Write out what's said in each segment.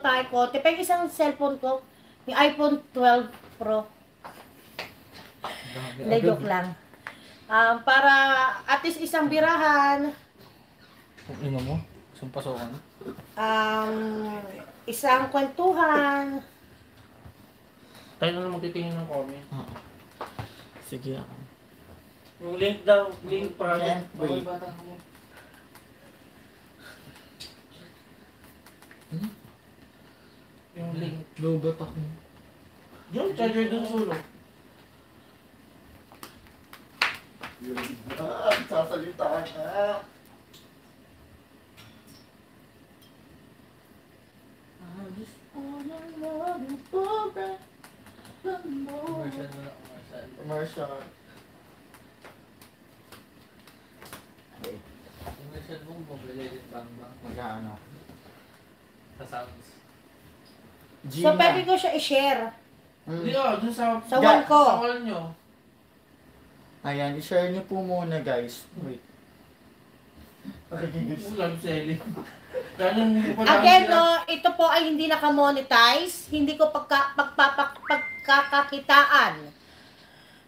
tayo ko. Pero yung isang cellphone ko, yung iPhone 12 Pro. Hindi, joke lang. Para at least isang birahan. Kung ino mo, isang pasokan. Isang kwentuhan. Tayo na lang magtitingin ng comment. Sige ako. Yung link daw, link para Can't wait. Yung link. Lobat ako. Yung charger dun sa ulo. Sasalita ka na. I just wanna love you forever. Commercial mo na, commercial. Commercial. Commercial mo, mobile bang bang. Magkano? Sa sounds. So, pwede ko siya i-share. Hindi dun sa... Sa wall ko. Sa wall nyo. Ayan, i-share niyo po muna guys. Wait. Ulam selling. Again, no, ito po ay hindi naka-monetize. Hindi ko pagkakakitaan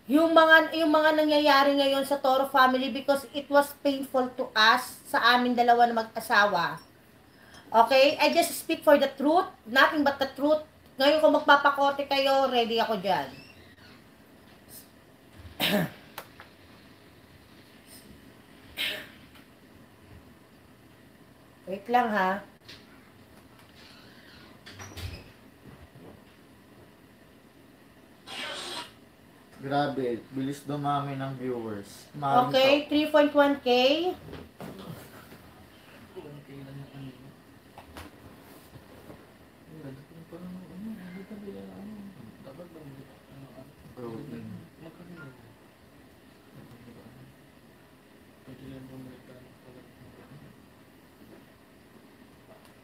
yung mga nangyayari ngayon sa Toro family because it was painful to us sa amin dalawa na mag-asawa. Okay? I just speak for the truth, nothing but the truth. Ngayon kung magpapakote kayo, ready ako dyan. Wait lang ha. Grabe, bilis dumami ng viewers. Okay, 3.1K.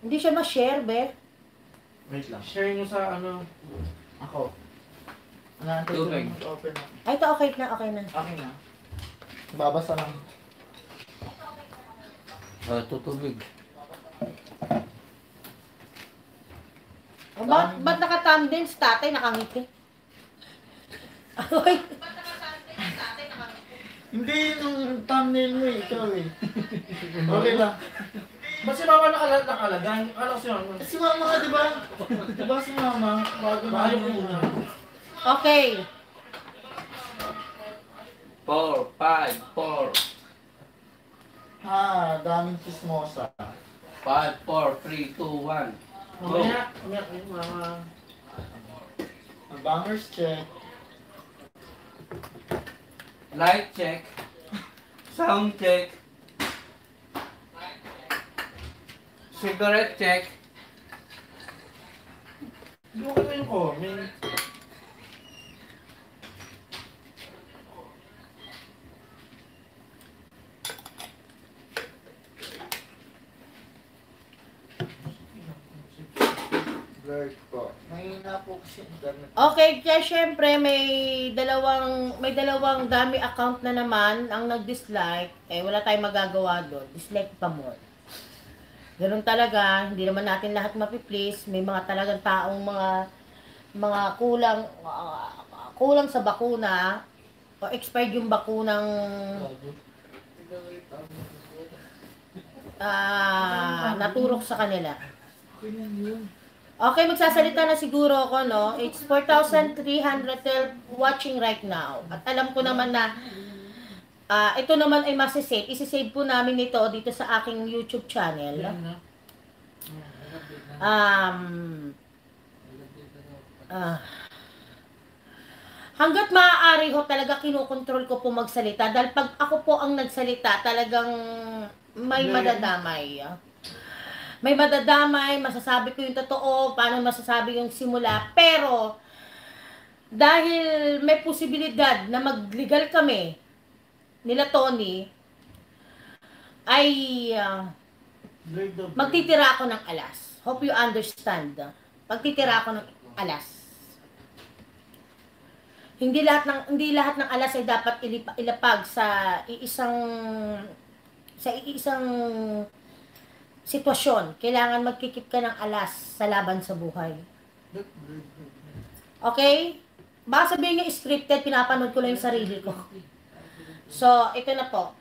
Hindi siya ma-share, be. Wait lang. Share nyo sa ano. Ako. Naantay ko Okay. lang mag-open na. Ay, ito okay na, okay na. Okay na. Babasa lang. Tutubig. Oh, ba't naka-thumbnail si tatay nakangiti? Ay, Hindi yung thumbnail mo ikaw eh. Okay lang. Ba't si mama nakalagay? Akala ko si mama. Si mama ka, di ba? Di ba si mama? Bago na Ayaw ko yung muna. okay. 4, 5, 4. Daming chismosa. 5, 4, 3, 2, 1. Umiyak, umiyak yung mga... Bangers check. Light check. Sound check. Cigarette check. Hindi ko kasi yung comment. Blurred po. Mahina po kasi internet. Okay, kaya syempre may dalawang dami account na naman ang nag-dislike. Eh, wala tayong magagawa doon. Dislike pa more. Ganun talaga, hindi naman natin lahat mapi-please. May mga talagang taong mga kulang sa bakuna o expired yung bakunang naturok sa kanila. Okay, magsasalita na siguro ako, no? It's 4,312 watching right now. At alam ko naman na ito naman ay masisave. Isisave po namin ito dito sa aking YouTube channel. Hanggat maaari ho talaga kinukontrol ko po magsalita. Dahil pag ako po ang nagsalita, talagang may madadamay. May madadamay, masasabi ko yung totoo, paano masasabi yung simula. Pero, dahil may posibilidad na mag-legal kami, nila Tony, ay magtitira ako ng alas. Hope you understand. Magtitira ako ng alas. Hindi lahat ng alas ay dapat ilapag sa iisang sitwasyon, kailangan magkikip ka ng alas sa laban sa buhay. Okay? Baka sabihin nyo scripted, pinapanood ko lang yung sarili ko. So, ito na po.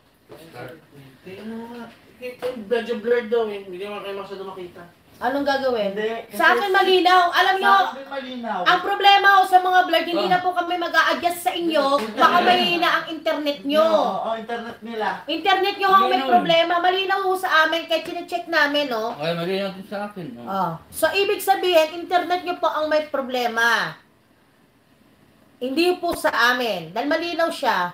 Medyo blurred daw eh. Hindi naman kayo masyado makita. Anong gagawin? Hindi, Sa akin malinaw. Alam nyo, Sa akin malinaw. ang problema ko sa mga blurred, hindi na po kami mag-a-adjust sa inyo. Baka mahina ang internet nyo. Oo, internet nila. Internet nyo ang may problema. Malinaw ho sa amin, kahit sinecheck namin, no? Ay, mali natin sa akin. No? Oh. So, ibig sabihin, internet nyo po ang may problema. Hindi po sa amin. Dahil malinaw siya.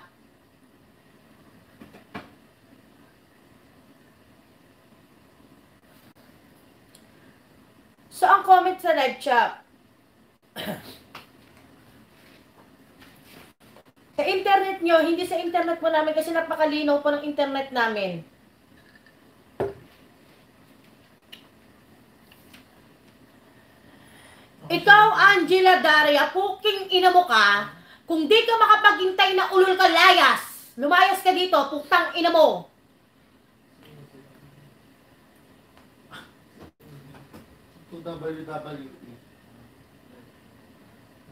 So, ang comment sa live chat. Sa internet nyo, hindi sa internet po namin kasi napakalinaw po ng internet namin. Ikaw, Angela Daria, puking ina mo ka, kung di ka makapaghintay na ulol ka layas, lumayas ka dito, putang ina mo. To WWE.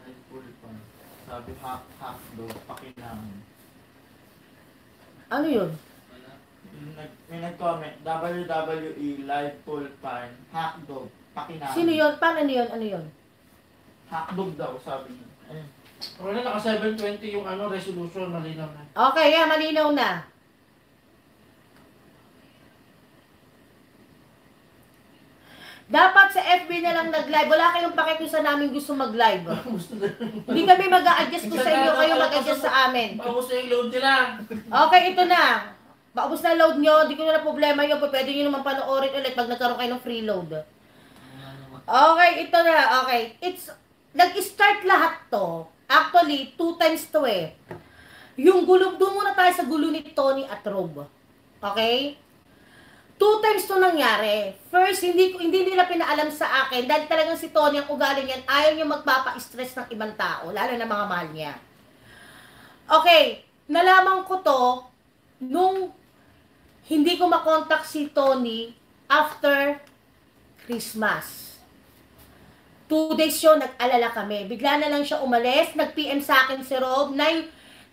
Ay, full pa. Sabi half daw, pakinang. Ano yun? May nag-comment, WWE live full time, hotdog, pakinang. Sino yun? Paano yun? Ano yun? Hotdog daw, sabi niya. Ayun. Wala, naka 720 yung ano, resolution, malinaw na. Okay, yeah, malinaw na. Dapat sa FB na lang nag-live. Wala kayong pake kung saan namin gusto mag-live. Hindi kami mag-a-adjust kung sa inyo kayo mag-adjust sa amin. Paubos na yung load nila. Okay, ito na. Paubos na load nyo. Di ko na problema yun. Pwede nyo naman panoorin ulit pag nagkaroon kayo ng free load. Okay, ito na. Okay. Nag-start lahat to. Actually, 2 times to eh. Yung gulo, doon muna tayo sa gulo ni Tony at Rob. Okay? 2 times to nangyari. First, hindi nila pinaalam sa akin dahil talagang si Tony ang ugali niyan, ayaw niya magpapa-stress ng ibang tao, lalo na mga mahal niya. Okay, nalaman ko to nung hindi ko makontak si Tony after Christmas. 2 days yun, nag-alala kami. Bigla na lang siya umalis, nag-PM sa akin si Rob,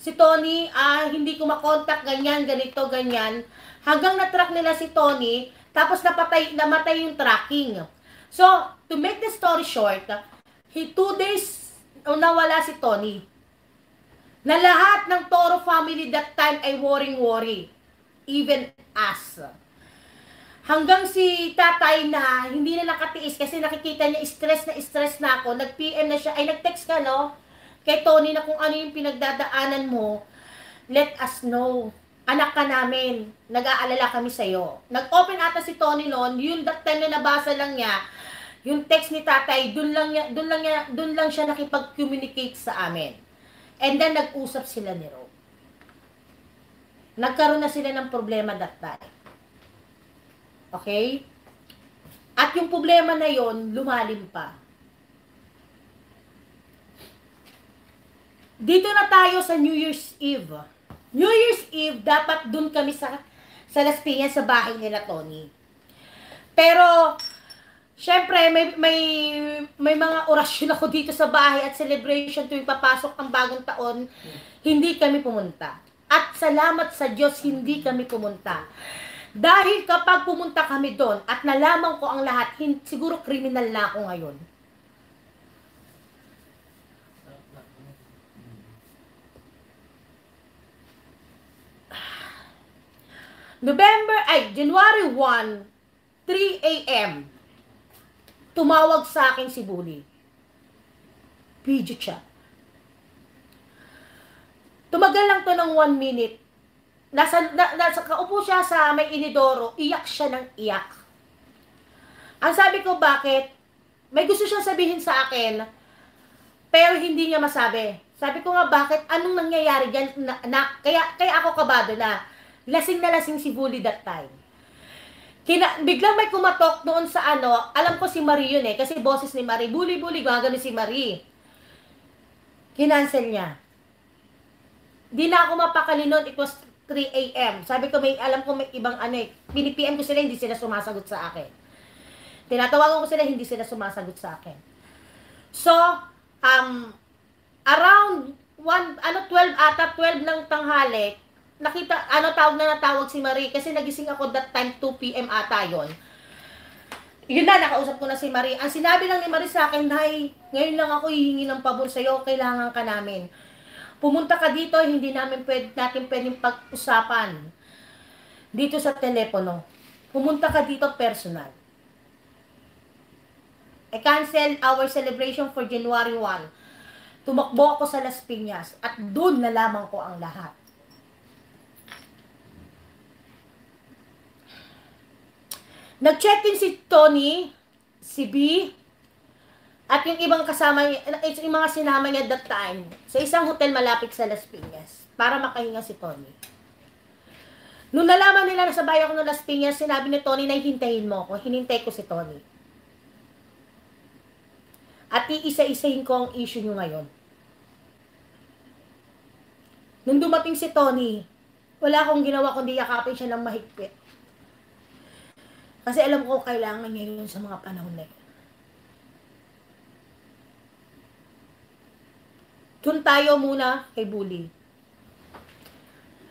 si Tony, hindi ko makontak, ganyan, ganito, ganyan. Hanggang na-track nila si Tony, tapos namatay yung tracking. So, to make the story short, 2 days nawala si Tony. Na lahat ng Toro family that time ay worry. Even us. Hanggang si tatay na hindi na nakatiis kasi nakikita niya stress na ako. Nag-PM na siya, ay nag-text ka no? Kay Tony na kung ano yung pinagdadaanan mo, let us know. Anak ka namin, nag-aalala kami sa'yo. Nag-open ata si Tony noon, yun that time na nabasa lang niya, yung text ni tatay, dun lang siya nakipag-communicate sa amin. And then nag-usap sila ni Rob. Nagkaroon na sila ng problema that time. Okay? At yung problema na yon lumalim pa. Dito na tayo sa New Year's Eve. New Year's Eve, dapat dun kami sa Las Piñas sa bahay nila Tony. Pero, syempre, may mga orasyon ako dito sa bahay at celebration tuwing papasok ang bagong taon, hindi kami pumunta. At salamat sa Diyos, hindi kami pumunta. Dahil kapag pumunta kami doon at nalaman ko ang lahat, siguro criminal na ako ngayon. January 1, 3 a.m. Tumawag sa akin si Bully. Video chat. Tumagal lang to ng 1 minute. Nasa kaupo siya sa may inidoro, iyak siya ng iyak. Ang sabi ko, bakit? May gusto siyang sabihin sa akin, pero hindi niya masabi. Sabi ko nga, bakit? Anong nangyayari dyan? Kaya ako kabado na lasing na lasing si Bully that time. Biglang may kumatok doon sa alam ko si Marie yun kasi boses ni Marie, Bully, gagano si Marie. Kinancel niya. Di na ako mapakali nun, it was 3 a.m. Sabi ko, alam ko may ibang ano eh. Pini-PM ko sila, hindi sila sumasagot sa akin. Tinatawagan ko sila, hindi sila sumasagot sa akin. So, around 12 ng tanghali, natawag si Marie kasi nagising ako that time 2 p.m. ata yon. Yun na, nakausap ko na si Marie. Ang sinabi lang ni Marie sa akin, Nay, ngayon lang ako hihingi ng pabor sa'yo, kailangan ka namin. Pumunta ka dito, hindi natin pwedeng pag-usapan dito sa telepono. Pumunta ka dito personal. I cancel our celebration for January 1. Tumakbo ako sa Las Piñas at doon nalaman ko ang lahat. Nag-check-in si Tony, si B, at yung ibang kasama niya, yung mga sinama niya that time, sa isang hotel malapit sa Las Piñas, para makahinga si Tony. Nung nalaman nila na sa bayo ko ng Las Piñas, sinabi ni Tony na hintayin mo ako. Hinintay ko si Tony. At iisa-isahin ko ang issue nyo ngayon. Nung dumating si Tony, wala akong ginawa kundi yakapin siya ng mahigpit. Kasi alam ko kailangan niya yun sa mga panahon na yun. Doon tayo muna kay Bully.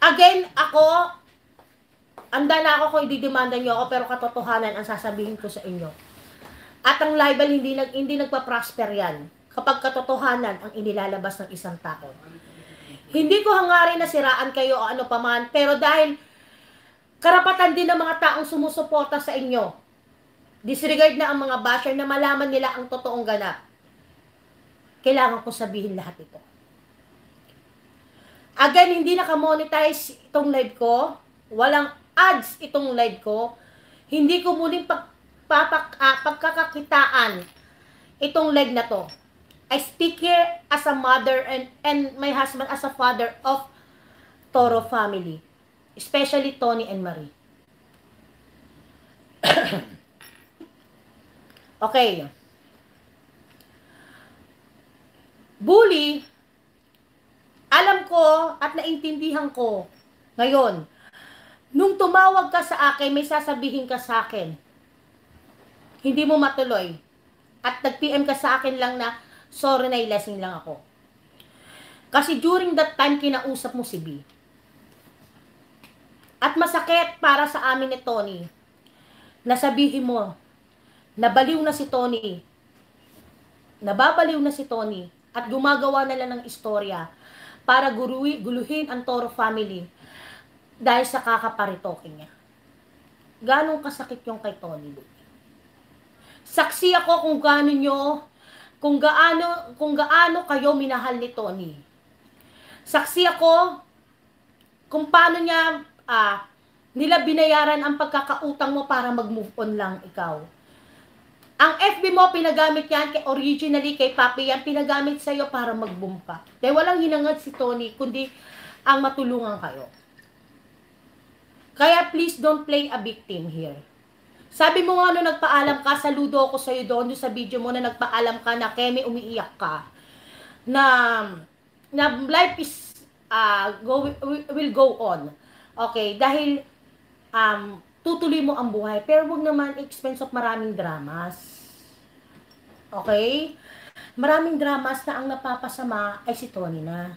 Again, ako, anda na ako kung ididemanda niyo ako, pero katotohanan ang sasabihin ko sa inyo. At ang libel, hindi nagpa-prosper yan kapag katotohanan ang inilalabas ng isang tao. Hindi ko hangarin na siraan kayo o ano paman, pero dahil karapatan din ng mga taong sumusuporta sa inyo, disregard na ang mga basher na malaman nila ang totoong ganap. Kailangan ko sabihin lahat ito. Again, hindi naka-monetize itong live ko, walang ads itong live ko, hindi ko muling pagkakakitaan itong live na to. I speak here as a mother and my husband as a father of Toro family. Especially Tony and Marie. Okay. Bully, alam ko at naintindihan ko ngayon, nung tumawag ka sa akin, may sasabihin ka sa akin. Hindi mo matuloy. At nag-PM ka sa akin lang na, sorry na ilasing lang ako. Kasi during that time, kinausap mo si B. At masakit para sa amin ni Tony, nasabihin mo, nabaliw na si Tony, nababaliw na si Tony, at gumagawa na lang ng istorya para guluhin ang Toro family dahil sa kakaparitoke niya. Ganong kasakit yung kay Tony. Saksi ako kung gaano kayo minahal ni Tony. Saksi ako kung paano niya nila binayaran ang pagkakautang mo para mag-move on lang ikaw. Ang FB mo, pinagamit yan, originally kay Papi yan, pinagamit sa'yo para mag-boom ka. Dahil walang hinangad si Tony, kundi ang matulungan kayo. Kaya please don't play a victim here. Sabi mo nga nagpaalam ka, saludo ako sa'yo doon sa video mo na nagpaalam ka na Kemi umiiyak ka. Na life is, will go on. Okay, dahil tutuloy mo ang buhay, pero wag naman expense of maraming dramas. Okay? Maraming dramas na ang napapasama ay si Tony na.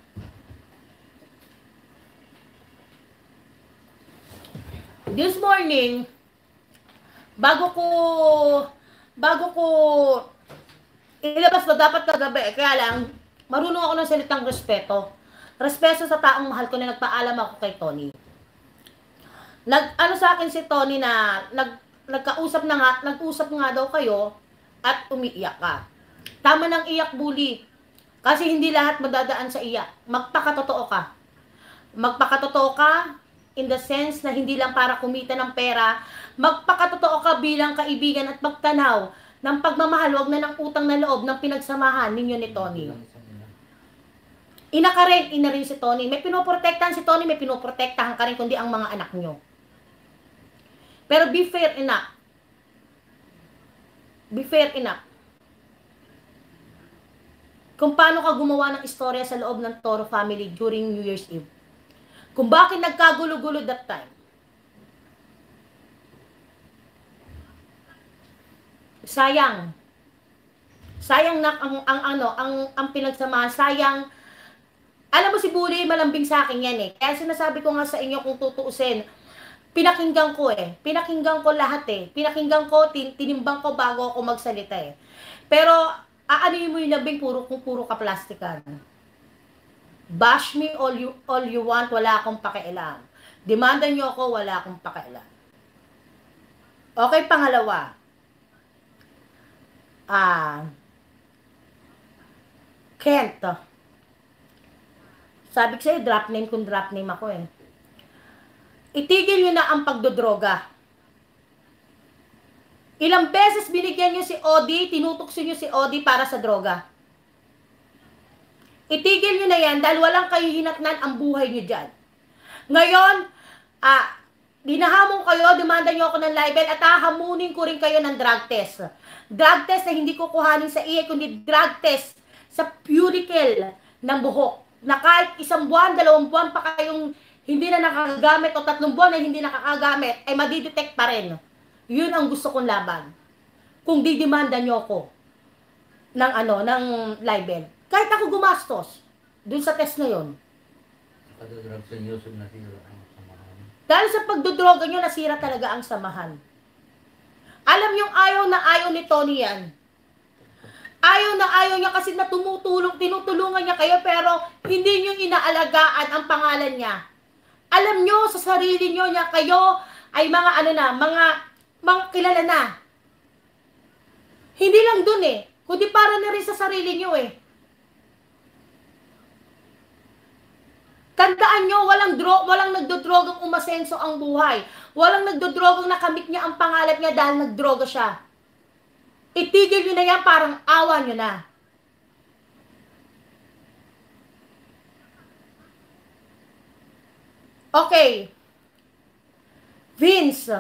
This morning, bago ko ilabas na dapat kagabi, kaya lang, marunong ako ng salitang respeto. Respeto sa taong mahal ko na nagpaalam ako kay Tony. Ano sa akin si Tony na nag-usap nga daw kayo at umiiyak ka. Tama ng iyak, Bully. Kasi hindi lahat madadaan sa iyak. Magpakatotoo ka. Magpakatotoo ka in the sense na hindi lang para kumita ng pera. Magpakatotoo ka bilang kaibigan at magtanaw ng pagmamahal, wag na ng utang na loob ng pinagsamahan ninyo ni Tony. Ina rin si Tony. May pinoprotektahan si Tony, may pinoprotektahan ka rin kundi ang mga anak nyo. Pero be fair enough. Be fair enough. Kung paano ka gumawa ng istorya sa loob ng Toro family during New Year's Eve. Kung bakit nagkagulo-gulo that time. Sayang. Sayang na ang pinagsamahan. Sayang. Alam mo si Bully, malambing sa akin yan eh. Kaya sinasabi ko nga sa inyo kung tutuusin, pinakinggan ko eh. Pinakinggan ko lahat eh. Pinakinggan ko, tinimbang ko bago ako magsalita eh. Pero, aanoy mo yung lambing, puro ka plastikan. Bash me all you want, wala akong pakialam. Demanda nyo ako, wala akong pakialam. Okay, pangalawa. Kent. Sabi ko sa'yo, drop name kung drop name ako eh. Itigil nyo na ang pagdodroga. Ilang beses binigyan nyo si Odi, tinutukso nyo si Odi para sa droga. Itigil nyo na yan dahil walang kayo hinatnan ang buhay nyo dyan. Ngayon, dinahamon kayo, demanda nyo ako ng libel at hahamunin ko rin kayo ng drug test. Drug test na hindi ko kuhanin sa iya, kundi drug test sa puricle ng buhok. Na kahit 1 buwan, 2 buwan pa kayong hindi na nakakagamit o 3 buwan na hindi nakakagamit, ay madidetect pa rin. Yun ang gusto kong laban. Kung didemanda nyo ako ng libel. Kahit ako gumastos dun sa test na yun. Dahil sa pagdodroga nyo, nasira talaga ang samahan. Alam yung ayaw na ayaw ni Tony yan. Ayaw na ayaw niya kasi na tinutulungan niya kayo pero hindi niyo inaalagaan ang pangalan niya. Alam niyo sa sarili niyo niya kayo ay mga mga kilala na. Hindi lang dun eh, kundi para na rin sa sarili niyo eh. Tandaan nyo, walang nagdodrogang umasenso ang buhay. Walang nagdodrogang nakamit niya ang pangalan niya dahil nagdroga siya. Itigil nyo na yan, parang awa nyo na. Okay. Vince.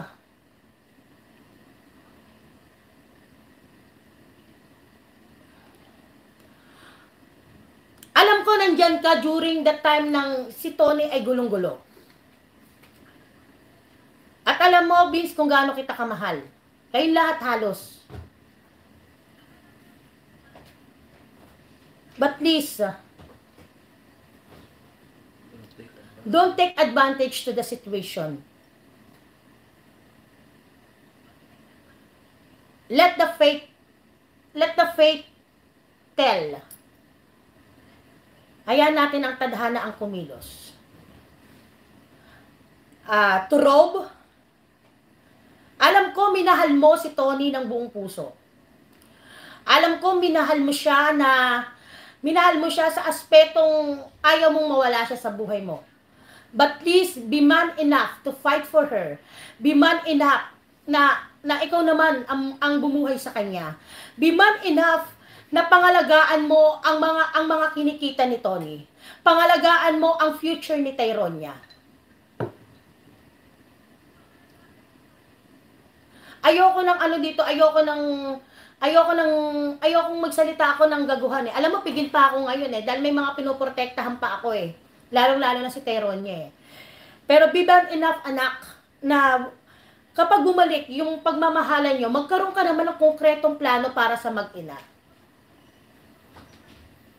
Alam ko nandyan ka during the time ng si Tony ay gulong-gulo. At alam mo, Vince, kung gaano kita kamahal. Kayong lahat halos. But please, don't take advantage to the situation. Let the fate tell. Hayaan natin ang tadhana ang kumilos. To Rob, alam ko minahal mo si Tony ng buong puso. Alam ko minahal mo siya sa aspetong ayaw mong mawala siya sa buhay mo. But please, be man enough to fight for her. Be man enough na ikaw naman ang bumuhay sa kanya. Be man enough na pangalagaan mo ang mga kinikita ni Tony. Pangalagaan mo ang future ni Tyronia. Ayokong magsalita ako ng gaguhan eh. Alam mo, pigil pa ako ngayon eh. Dahil may mga pinoprotektahan pa ako eh. Lalong-lalo na si Tyronia eh. Pero be man enough, anak, na kapag bumalik yung pagmamahalan nyo, magkaroon ka naman ng konkretong plano para sa mag-ina.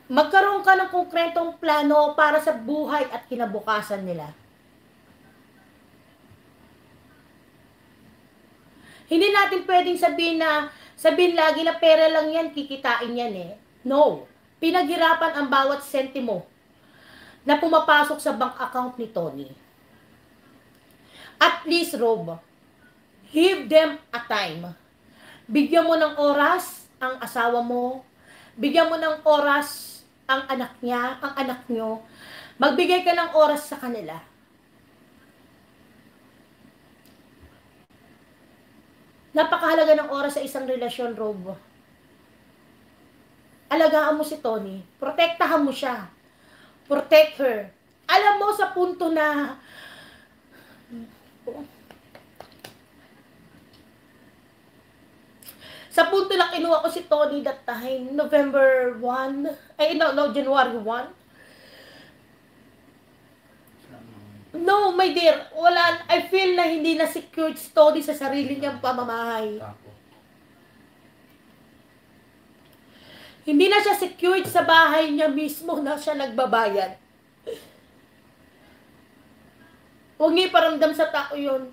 Magkaroon ka ng konkretong plano para sa buhay at kinabukasan nila. Hindi natin pwedeng sabihin lagi na pera lang yan, kikitain yan eh. No. Pinaghirapan ang bawat sentimo na pumapasok sa bank account ni Tony. At least, Rob, give them a time. Bigyan mo ng oras ang asawa mo. Bigyan mo ng oras ang anak niya, ang anak nyo. Magbigay ka ng oras sa kanila. Napakahalaga ng oras sa isang relasyon, Rob. Alagaan mo si Tony. Protektahan mo siya. Protect her. Alam mo sa punto na kinuha ko si Tony that time, January 1. No, my dear, wala, I feel na hindi na secured si Tony sa sarili niyang pamamahay. Hindi na siya secured sa bahay niya mismo na siya nagbabayad. Huwag niyo iparamdam sa tao yun.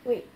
Wait.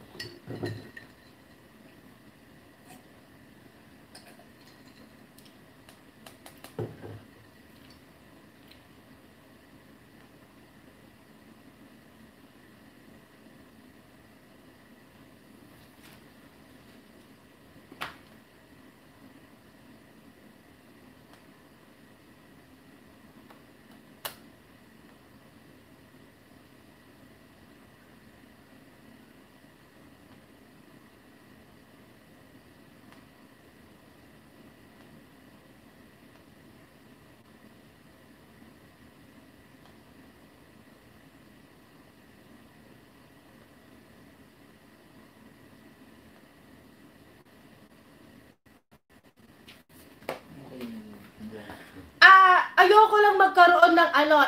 Ayoko lang magkaroon ng ano,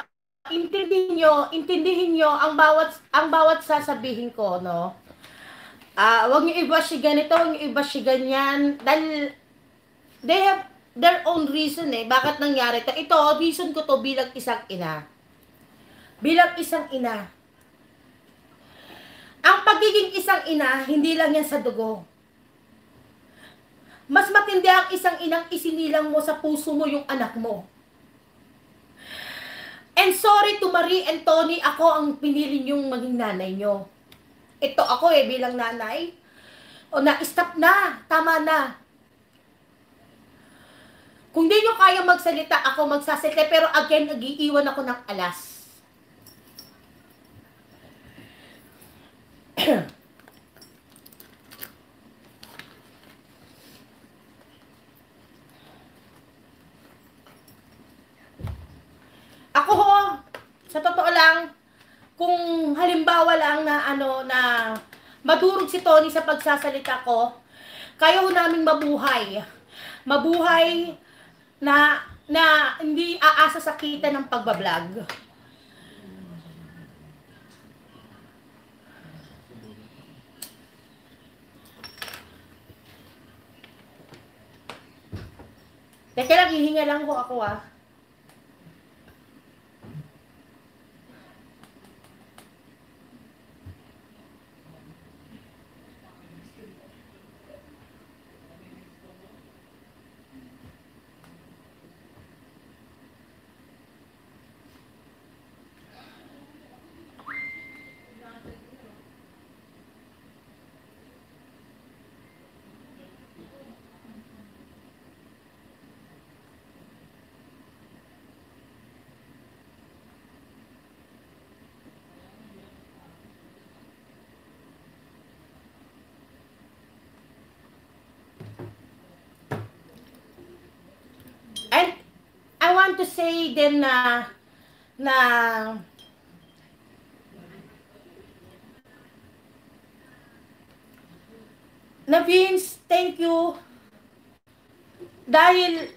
intindihin nyo ang bawat sasabihin ko, no? Wag niyo i-bash si ganito, wag niyo i-bash si ganyan, dahil they have their own reason bakit nangyari to. Ito, reason ko to bilang isang ina. Bilang isang ina. Ang pagiging isang ina, hindi lang yan sa dugo. Mas matindi ang isang inang isinilang mo sa puso mo yung anak mo. And sorry to Marie and Tony, ako ang pinili niyong maging nanay niyo. Ito ako bilang nanay. O na-stop na, tama na. Kung di nyo kaya magsalita, ako magsasalita. Pero again, nag-iiwan ako ng alas. Ako sa totoo lang, kung halimbawa lang na na madurog si Tony sa pagsasalita ko, kaya ho naming mabuhay. Mabuhay na hindi aasa sa kita ng pagbablog. Teka lang, hihinga lang ho ako And I want to say din na Vince, thank you. Dahil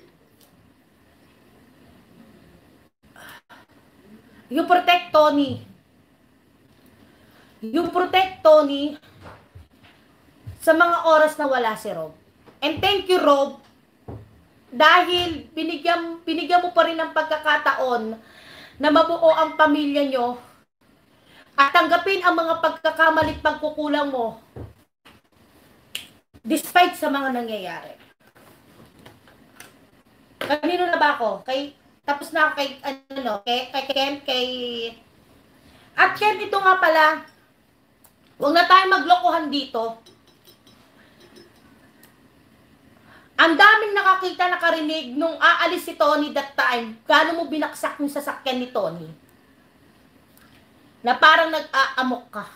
you protect Tony. You protect Tony sa mga oras na wala si Rob. And thank you, Rob, dahil binigyan mo pa rin ng pagkakataon na mabuo ang pamilya nyo at tanggapin ang mga pagkakamalit pagkukulang mo despite sa mga nangyayari. Kanino na ba ako? Tapos na ako kay Ken, at Ken, ito nga pala, huwag na tayo maglokohan dito. Ang daming nakakita, nakarinig nung aalis si Tony that time, gaano mo binaksak yung sasakyan ni Tony. Na parang nag-aamok ka.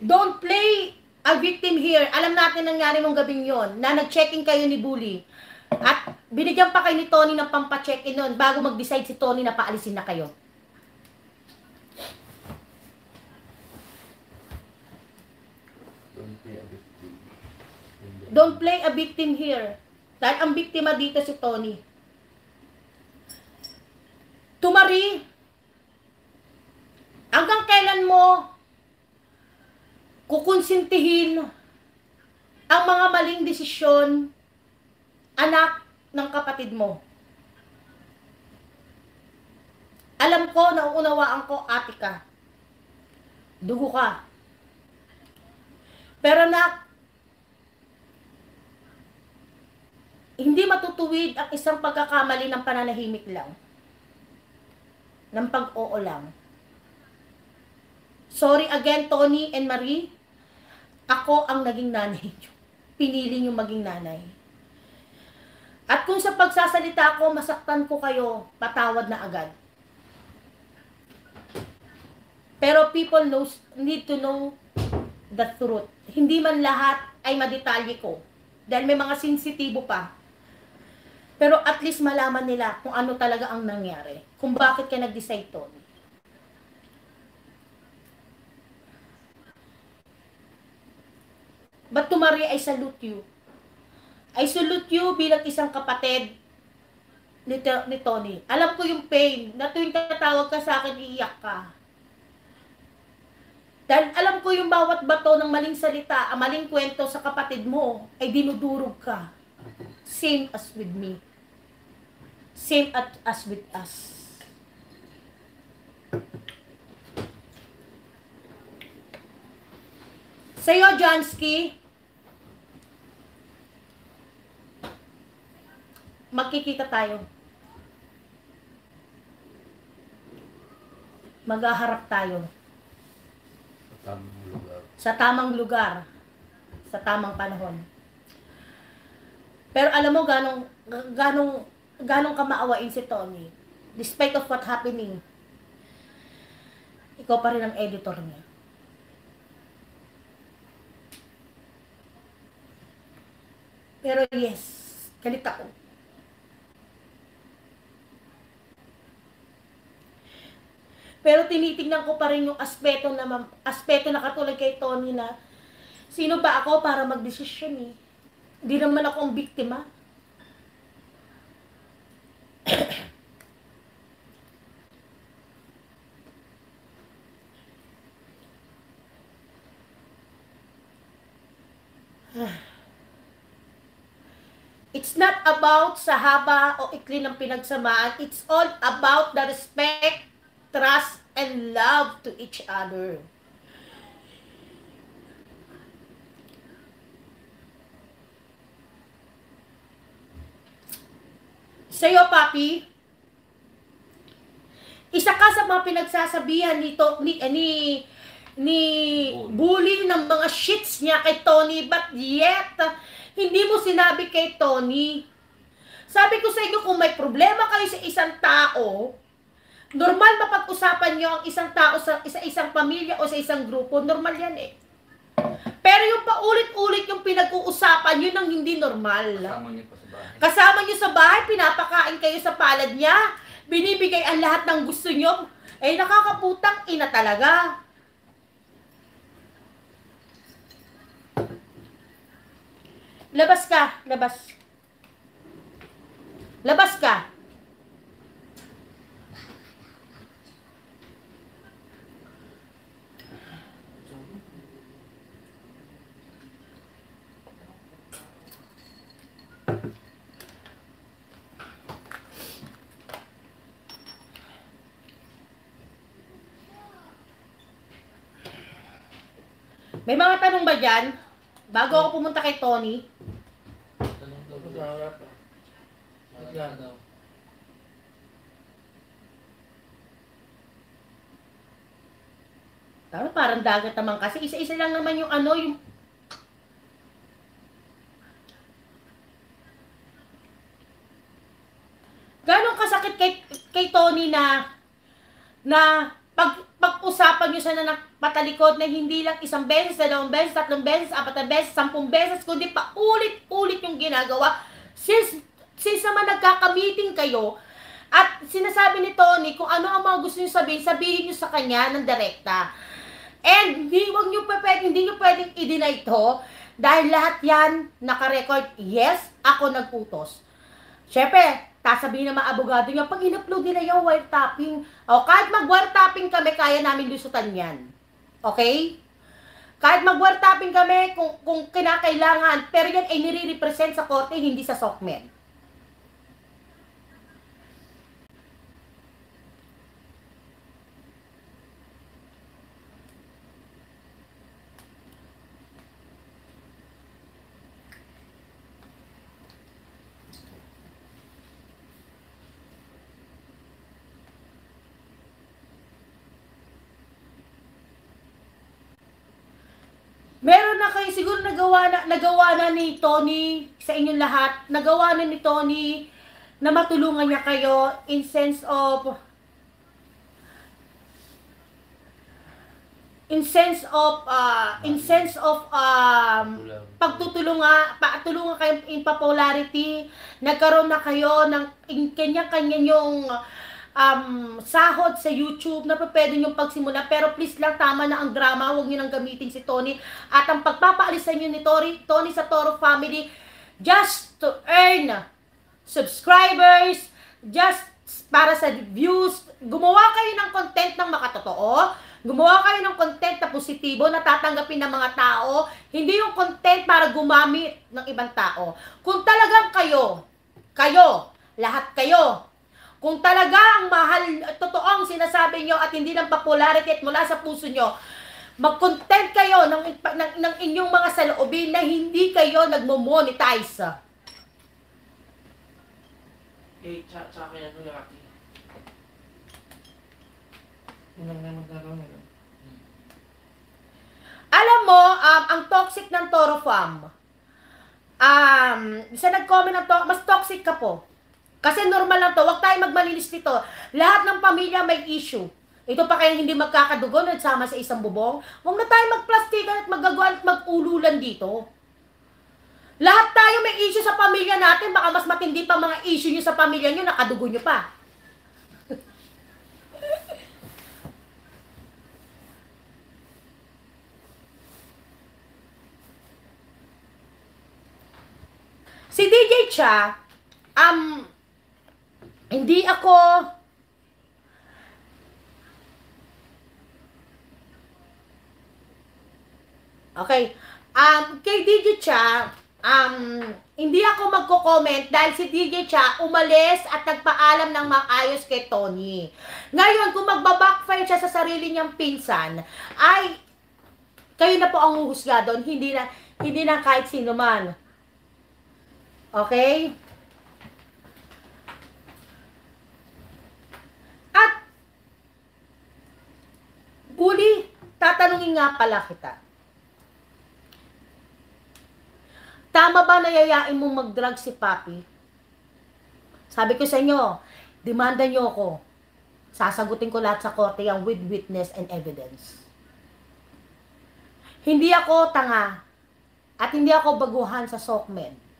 Don't play a victim here. Alam natin nangyari nung gabing yon na nag-checking kayo ni Bully. At binigyan pa kayo ni Tony ng pampa-check-in nun bago mag-decide si Tony na paalisin na kayo. Don't play a victim here. Dahil ang biktima dito si Tony. Tumari, hanggang kailan mo kukonsintihin ang mga maling desisyon, anak ng kapatid mo? Alam ko, nauunawaan ko, ate ka. Dugo ka. Pero anak, hindi matutuwid ang isang pagkakamali ng pananahimik lang. Ng pag-oo lang. Sorry again, Tony and Marie. Ako ang naging nanay niyo. Pinili niyo maging nanay. At kung sa pagsasalita ko, masaktan ko kayo, patawad na agad. Pero people need to know the truth. Hindi man lahat ay madetalye ko. Dahil may mga sensitibo pa. Pero at least malaman nila kung ano talaga ang nangyari. Kung bakit ka nag-decide, Tony. But to Marie, I salute you. I salute you bilang isang kapatid ni Tony. Alam ko yung pain na tuwing tatawag ka sa akin, iiyak ka. Dahil alam ko yung bawat bato ng maling salita, ang maling kwento sa kapatid mo, ay dinudurog ka. Same as with me. Same as with us. Sa'yo, Jansky, magkikita tayo. Maghaharap tayo. Sa tamang lugar. Sa tamang panahon. Pero alam mo, ganong ka maawain si Tony. Despite of what happening, ikaw pa rin ang editor niya. Pero yes, galit ako. Pero tinitingnan ko pa rin yung aspeto na katulad kay Tony na sino ba ako para magdesisyon eh. Hindi naman ako ang biktima. It's not about sa haba o ikli ng pinagsamaan. It's all about the respect, trust, and love to each other. Sa'yo, Papi, isa ka sa mga pinagsasabihan ni bully ng mga shits niya kay Tony, but yet, hindi mo sinabi kay Tony. Sabi ko sa inyo, kung may problema kayo sa isang tao, normal mapag-usapan nyo ang isang tao sa isang pamilya o sa isang grupo, normal yan eh. Pero yung paulit-ulit yung pinag-uusapan, yun ang hindi normal. Kasama niyo pa sa bahay. Kasama nyo sa bahay, pinapakain kayo sa palad niya, binibigay ang lahat ng gusto nyo, eh nakakaputang ina talaga. Labas ka, labas. Labas ka. May mga tanong ba dyan? Bago ako pumunta kay Tony? Tanong daw. Mag-aarap. Mag-aarap daw. Parang dagat naman kasi. Isa-isa lang naman yung ano, yung... Ganong kasakit kay Tony na pag-usapan nyo siya na patalikod na hindi lang isang beses, dalawang beses, tatlong beses, apat na beses, 10 beses, kundi pa ulit-ulit yung ginagawa. Since naman nagkaka-meeting kayo, at sinasabi ni Tony kung ano ang mga gusto nyo sabihin nyo sa kanya ng direkta. And hindi nyo pwedeng i-deny ito Dahil lahat yan, nakarecord, yes, ako nag-utos. Siyempre, sasabihin ng mga abogado niya, pag in-upload nila yung wiretapping, o kahit mag-wiretapping kami, kaya namin lusutan yan. Okay? Kahit mag-wiretapping kami kung kinakailangan, pero yan ay nire-represent sa korte, hindi sa SOCMED. Meron na kayo siguro nagawa na ni Tony sa inyong lahat. Nagawa na ni Tony na matulungan niya kayo in sense of patulungan kayo in popularity. Nagkaroon na kayo ng kanya-kanya yung sahod sa YouTube na pwede nyo pagsimula, pero please lang, tama na ang drama, huwag nyo nang gamitin si Tony. At ang pagpapaalisan nyo ni Tony sa Toro family, just to earn subscribers, just para sa views, gumawa kayo ng content ng makatotoo, gumawa kayo ng content na positibo, na tatanggapin ng mga tao, hindi yung content para gumamit ng ibang tao. Kung talagang lahat kayo, kung talaga ang mahal, totoong sinasabi nyo at hindi lang popularity at mula sa puso nyo, mag-content kayo ng inyong mga saloobin na hindi kayo nagmo-monetize. Tsaka yan, lalaki. Yun lang naman magagawa nila. Alam mo, ang toxic ng Toro Farm, isa nag-comment ng mas toxic ka po. Kasi normal lang to, huwag tayo magmalinis dito. Lahat ng pamilya may issue. Ito pa kaya hindi magkakadugo, nagsama sa isang bubong. Huwag na tayo magplastikan at magagawa at mag-ululan dito. Lahat tayo may issue sa pamilya natin, baka mas matindi pa mga issue nyo sa pamilya nyo, nakadugo nyo pa. Si DJ Cha, hindi ako okay. Kay DJ Cha, hindi ako magko-comment dahil si DJ Cha umalis at nagpaalam ng maayos kay Tony. Ngayon, kung magbabackfire siya sa sarili niyang pinsan, ay kayo na po ang huhusga doon, hindi na kahit sino man. Okay? At Bully, tatanungin nga pala kita. Tama ba na yayain mong mag-drug si Papi? Sabi ko sa inyo, demanda nyo ako. Sasagutin ko lahat sa korte yung with witness and evidence. Hindi ako tanga at hindi ako baguhan sa SOCMED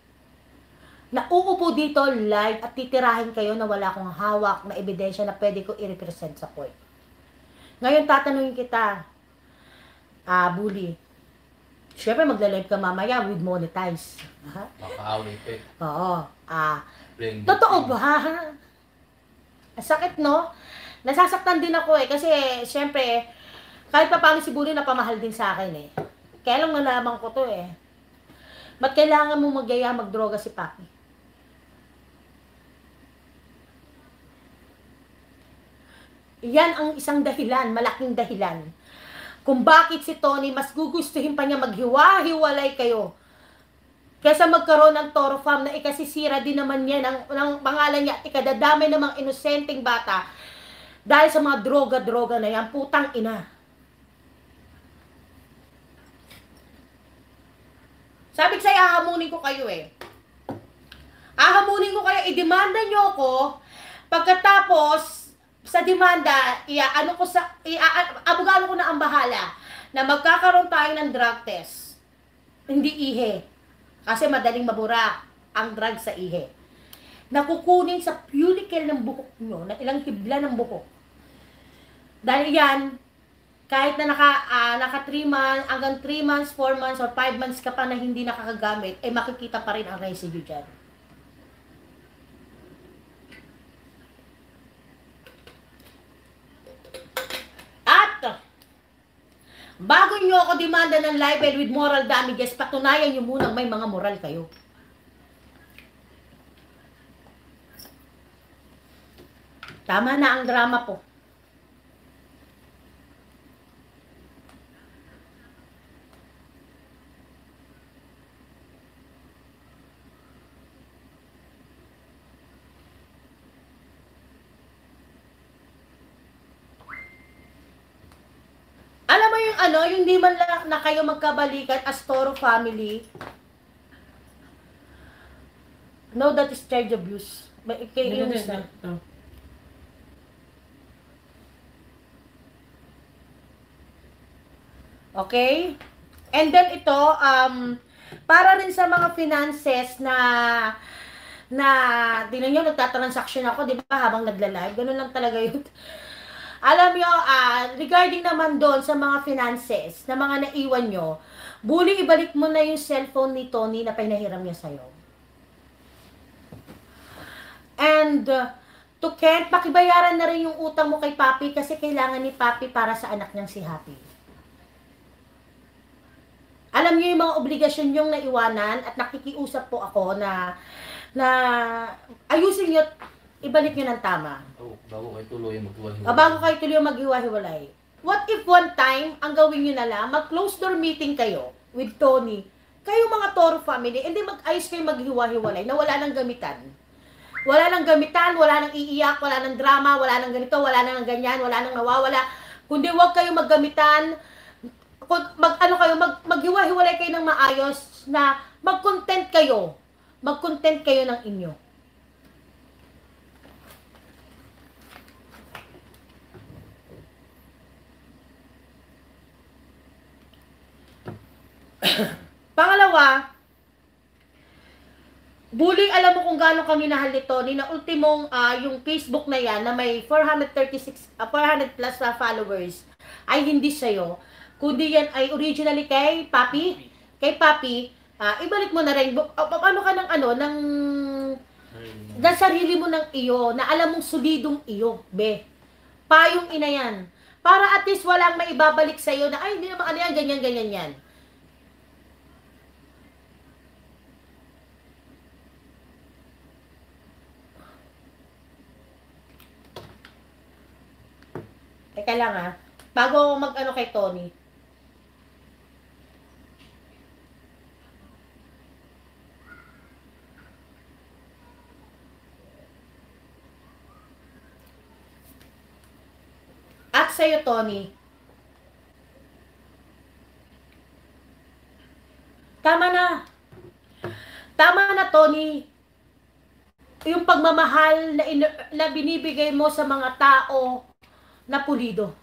na uupo dito live at titirahin kayo na wala akong hawak na ebidensya na pwede ko i-represent sa court. Ngayon, tatanungin kita, Bully. Siyempre, magla-live ka mamaya with monetize. Makaawin pa eh. Oo. Totoo ba? Ang sakit, no? Nasasaktan din ako eh. Kasi, siyempre, kahit pa paano si Bully napamahal din sa akin eh. Kaya lang nalaman ko to eh. Ba't kailangan mo magyaya magdroga si Papi? Yan ang isang dahilan, malaking dahilan, kung bakit si Tony mas gugustuhin pa niya maghiwa-hiwalay kayo kaysa magkaroon ng Toro Farm na ikasisira din naman niya ng pangalan niya at ikadadamay ng mga inosenteng bata dahil sa mga droga-droga na yan. Putang ina. Sabi ko sa'yo, ahamunin ko kayo eh. Ahamunin ko kayo, idemanda nyo ako, pagkatapos sa demanda, abogado ko na ang bahala na magkakaroon tayo ng drug test. Hindi ihe. Kasi madaling mabura ang drug sa ihe. Nakukunin sa cuticle ng buhok nyo, na ilang hibla ng buhok. Dahil yan, kahit na naka 3 months, hanggang 3 months, 4 months, or 5 months ka pa na hindi nakakagamit, makikita pa rin ang residue dyan. At, bago nyo ako demanda ng libel with moral damages, patunayan nyo munang may mga moral kayo. Tama na ang drama po. Alam mo yung yung di man lang na kayo magkabalikan as Toro family. No, that is child abuse. Yung isa. Okay? And then ito, para rin sa mga finances tingnan nyo, nagtatransaction ako, di ba, habang nagla-live, ganun lang talaga yun. Alam nyo, regarding naman doon sa mga finances, na mga naiwan nyo, bully, ibalik mo na yung cellphone ni Tony na pinahiram niya sa'yo. And, to Kent, pakibayaran na rin yung utang mo kay Papi kasi kailangan ni Papi para sa anak niyang si Happy. Alam niyo yung mga obligasyon yung naiwanan at nakikiusap po ako na ayusin niyo, ibalik niyo ng tama. Bago kayo tuloy maghiwa-hiwalay. Bago kayo tuloy maghiwa-hiwalay. What if one time, ang gawin niyo na lang, mag-close door meeting kayo with Tony, kayo mga Toro family, hindi mag-ayos kayo maghiwa-hiwalay na wala nang gamitan. Wala nang gamitan, wala nang iiyak, wala nang drama, wala nang ganito, wala nang ganyan, wala nang nawawala. Kundi wag kayo maggamitan, maghiwa-hiwalay kayo ng maayos na mag-content kayo. Mag-content kayo ng inyo. Pangalawa, bully, alam mo kung gaano kami minahal ni Tony na ultimong yung Facebook na yan na may 400 plus followers ay hindi sa'yo. Kundi yan ay originally kay Papi. Kay Papi, ibalik mo na rin. Ano ka ng sarili mo ng iyo, na alam mong solidong iyo, be. Payong ina yan. Para at least walang maibabalik sa'yo na, ay, hindi naman yan, ganyan yan. Teka lang bago mag-ano kay Tony. At sa'yo, Tony. Tama na. Tama na, Tony. Yung pagmamahal na binibigay mo sa mga tao na pulido.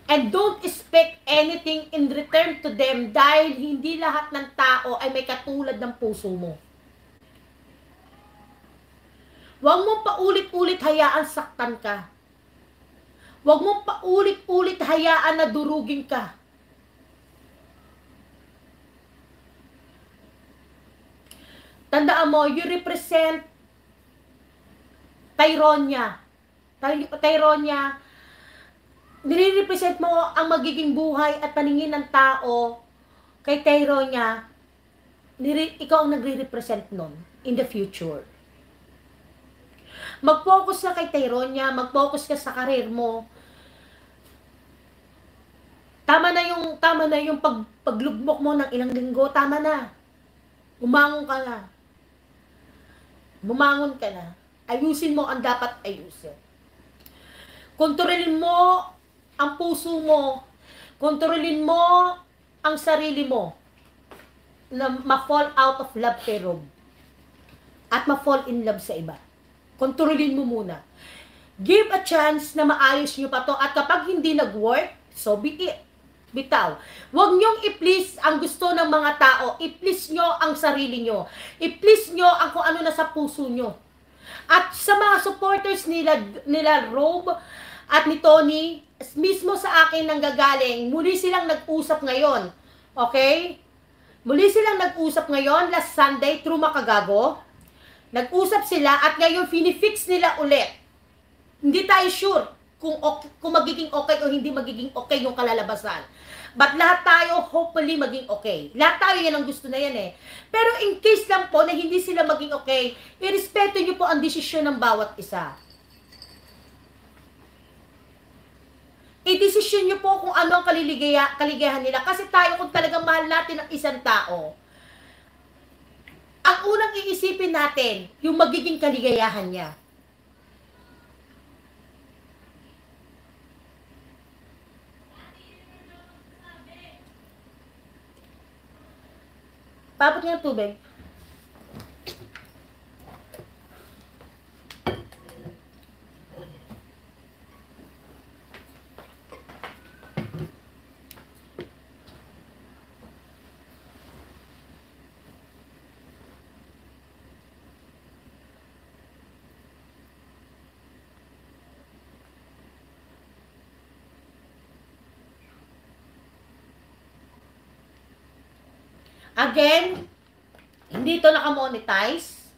And don't expect anything in return to them dahil hindi lahat ng tao ay may katulad ng puso mo. Huwag mong paulit-ulit hayaan saktan ka. Huwag mong paulit-ulit hayaan na durugin ka. Tandaan mo, you represent Tyronia. Tyronia, nire-represent mo ang magiging buhay at paningin ng tao kay Tyronia. Ikaw ang nagre-represent nun in the future. Mag-focus ka kay Tyronia, mag-focus ka sa karir mo. Tama na yung paglugmok mo ng ilang linggo, tama na. Bumangon ka na. Bumangon ka na. Ayusin mo ang dapat ayusin. Kontrolin mo ang puso mo. Kontrolin mo ang sarili mo na ma-fall out of love kay Rob. At ma-fall in love sa iba. Kontrolin mo muna. Give a chance na maayos nyo pa to. At kapag hindi nag-work, so be it. Bitaw. Huwag nyong i-please ang gusto ng mga tao. I-please nyo ang sarili nyo. I-please nyo ang kung ano na sa puso nyo. At sa mga supporters nila Rob, at ni Tony, mismo sa akin nanggagaling, muli silang nag-usap ngayon. Okay? Muli silang nag-usap ngayon, last Sunday, through Makagago. Nag-usap sila at ngayon finifix nila ulit. Hindi tayo sure kung magiging okay o hindi magiging okay yung kalalabasan. But lahat tayo hopefully maging okay. Lahat tayo yan ang gusto na yan eh. Pero in case lang po na hindi sila maging okay, irespeto nyo po ang desisyon ng bawat isa. I-desisyon nyo po kung ano ang kaligayahan nila. Kasi tayo kung talagang mahal natin ang isang tao, ang unang iisipin natin, yung magiging kaligayahan niya. Papot niya ng tubig. Again, hindi to naka-monetize.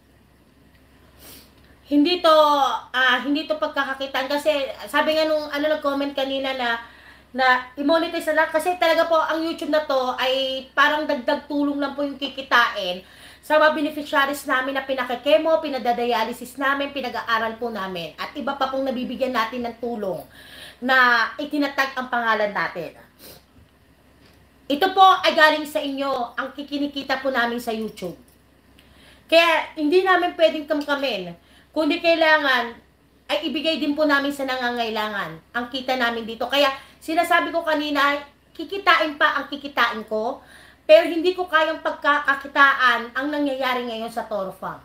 Hindi to pagkakakitaan kasi sabi nga nung nag-comment kanina na i-monetize na lang kasi talaga po ang YouTube na to ay parang dagdag tulong lang po yung kikitain sa mga beneficiaries namin na pinakikemo, pinadadialysis namin, pinag-aaral po namin at iba pa pong nabibigyan natin ng tulong na itinatag ang pangalan natin. Ito po ay galing sa inyo, ang kikinikita po namin sa YouTube. Kaya hindi namin pwedeng kamkamin. Kundi kailangan ay ibigay din po namin sa nangangailangan ang kita namin dito. Kaya sinasabi ko kanina, kikitain pa ang kikitain ko, pero hindi ko kayang pagkakakitaan ang nangyayari ngayon sa Toro Farm.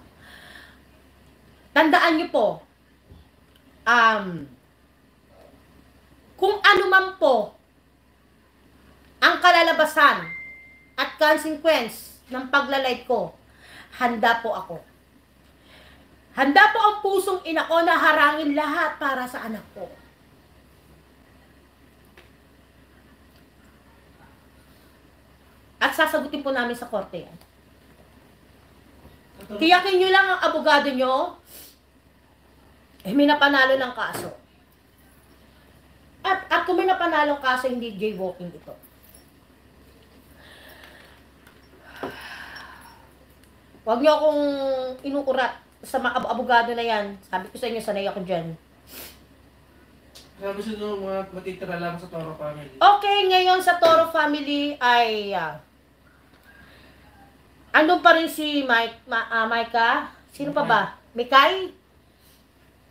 Tandaan nyo po, kung ano man po ang kalalabasan at consequence ng pagla-live ko, handa po ako. Handa po ang pusong ina ko na harangin lahat para sa anak ko. At sasagutin po namin sa korte yan. Tiyakin nyo lang ang abogado nyo, may napanalo ng kaso. At kung may napanalo ng kaso, hindi jaywalking ito. Huwag niyo akong inuurat sa mga abogado na yan. Sabi ko sa inyo, sanay ako dyan. Kaya gusto nyo mga matitira lang sa Toro family. Okay, ngayon sa Toro family ay andun pa rin si Micah. Sino pa ba? Mikay?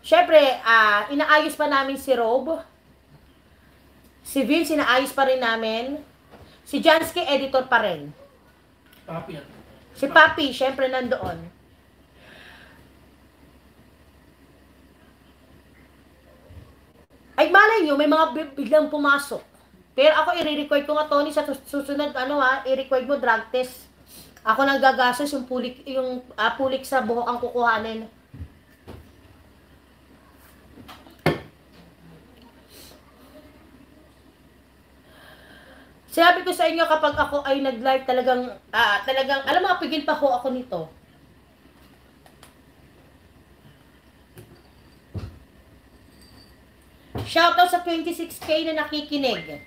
Siyempre, inaayos pa namin si Rob. Si Vince, inaayos pa rin namin. Si Jansky, editor pa rin. Papi yan. Si Papi, syempre nandoon. Ay, malay nyo, may mga biglang pumasok. Pero ako, i-record ko nga, Tony, sa susunod, i-record mo, drug test. Ako nang gagastos, yung pulik sa buhok ang kukuhanin. Sinabi ko sa inyo kapag ako ay nag-live talagang, alam mo, pigil pa ho ako nito. Shoutout sa 26K na nakikinig.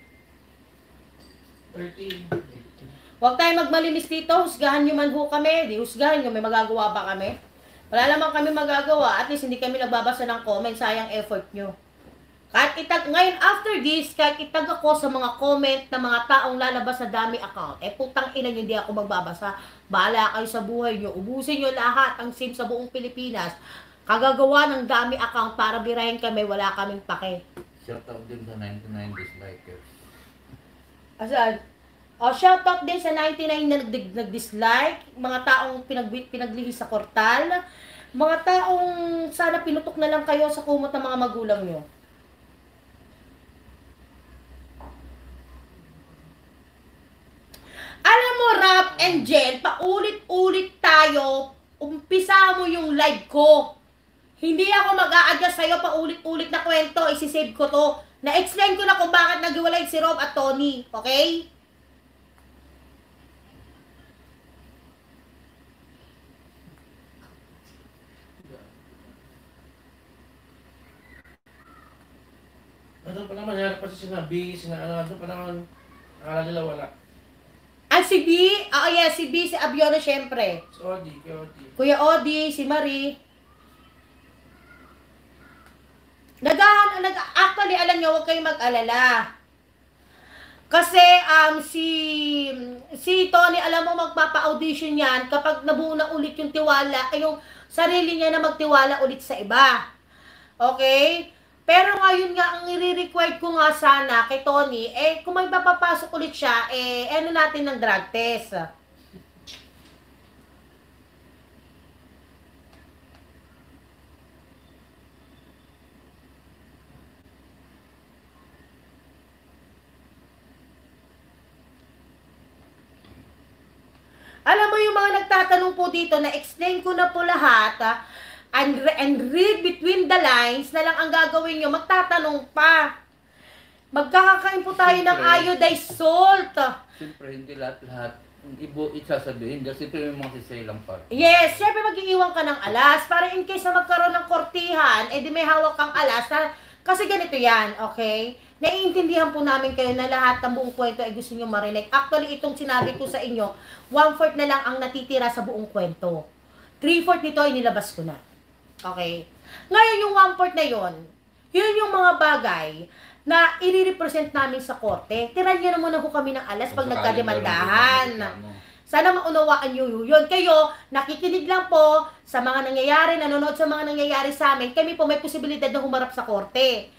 13. Huwag tayo magmalinis dito, husgahan nyo man ho kami, di husgahan nyo, may magagawa ba kami? Wala naman kami magagawa, at least hindi kami nagbabasa ng comment, sayang effort nyo. Kahit ngayon after this, kahit itag ako sa mga comment ng mga taong lalabas sa dami account, putang ina nyo, hindi ako magbabasa. Bahala kayo sa buhay nyo, ubusin nyo lahat ang SIM sa buong Pilipinas. Kagagawa ng dami account para birahin kami, wala kaming pake. Shout out din sa 99 dislikers. Asan? Shoutout din sa 99 na nag-dislike, mga taong pinaglihis sa kortal, mga taong sana pinutok na lang kayo sa kumot ng mga magulang nyo. Alam mo, Rap and Jen, paulit-ulit tayo, umpisa mo yung live ko. Hindi ako mag-a-adjust sa'yo paulit-ulit na kwento. Isisave ko to. Na-explain ko na kung bakit naghiwalay si Rob at Tony. Okay? Ano pa naman, hanap pa si sinabi, ano pa naman, akala nila wala. Si B, yes, si B, si Abiona syempre. Si Odi, kay Odi. Kuya Odi, si Marie. Actually, alam nyo, huwag kayong mag-alala. Kasi, si Tony, alam mo, magpapa-audition yan kapag nabuo na ulit yung tiwala, ay yung sarili niya na magtiwala ulit sa iba. Okay? Pero ngayon nga, ang i-require ko nga sana kay Tony, kung may papapasok ulit siya, ano natin ng drug test. Alam mo yung mga nagtatanong po dito, na-explain ko na po lahat, and read between the lines na lang ang gagawin nyo, magtatanong pa. Magkakakain po tayo ng iodized salt. Siyempre, hindi lahat-lahat. Hindi po isasabihin. Dahil siyempre may mga sisaylang part. Yes, syempre mag-iiwan ka ng alas para in case na magkaroon ng kortihan, di may hawak kang alas. Kasi ganito yan, okay? Naiintindihan po namin kayo na lahat ng buong kwento ay gusto nyo marinig. Actually, itong sinabi ko sa inyo, 1/4 na lang ang natitira sa buong kwento. 3/4 nito ay nilabas ko na. Okay? Ngayon yung 1/4 na yun yung mga bagay na i-represent namin sa korte. Tiran nyo na muna po kami ng alas pag nagkademandahan. Sana maunawaan nyo yun. Kayo, nakikinig lang po sa mga nangyayari, nanonood sa mga nangyayari sa amin. Kami po may posibilidad na humarap sa korte.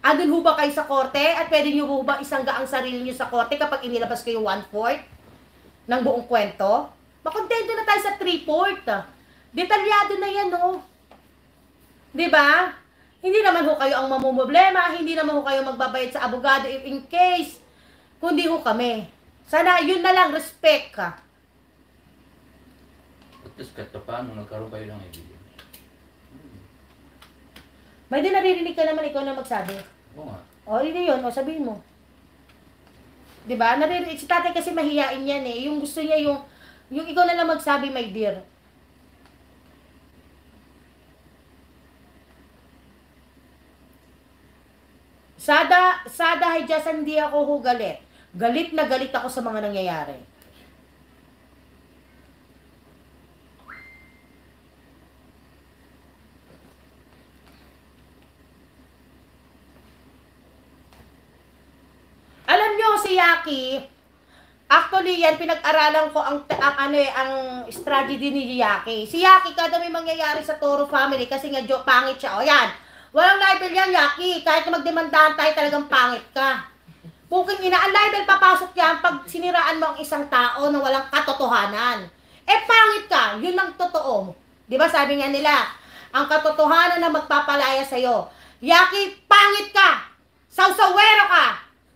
Andun ho ba kayo sa korte? At pwede nyo ho ba isangga ang sarili nyo sa korte kapag inilabas kayo 1/4 ng buong kwento? Makontento na tayo sa 3/4. Detalyado na yan, no? Diba? Hindi naman ho kayo ang mamumblema, hindi naman ho kayo magbabayad sa abogado if in case, kundi ho kami. Sana yun na lang, respect ka. Tapos kahit paano, nagkaroon kayo ng evidence. May din naririnig ka naman, ikaw na magsabi. Oo nga. O, hindi yun, o sabihin mo. Diba? Naririnig, si tatay kasi mahihain yan eh. Yung gusto niya yung ikaw na lang magsabi, my dear. Sada, Hijasan, hindi ako ho galit. Galit na galit ako sa mga nangyayari. Alam nyo, si Yaki, actually yan, pinag-aralan ko ang strategy ni Yaki. Si Yaki, kada may mangyayari sa Toro family, kasi nga pangit siya. O yan, walang libel yan, Yaki. Kahit na magdemandahan tayo, talagang pangit ka. Puking ina, ang libel papasok yan pag siniraan mo ang isang tao na walang katotohanan. Pangit ka, yun ang totoo. Di ba sabi nga nila, ang katotohanan na magpapalaya sa'yo. Yaki, pangit ka! Sausawero ka!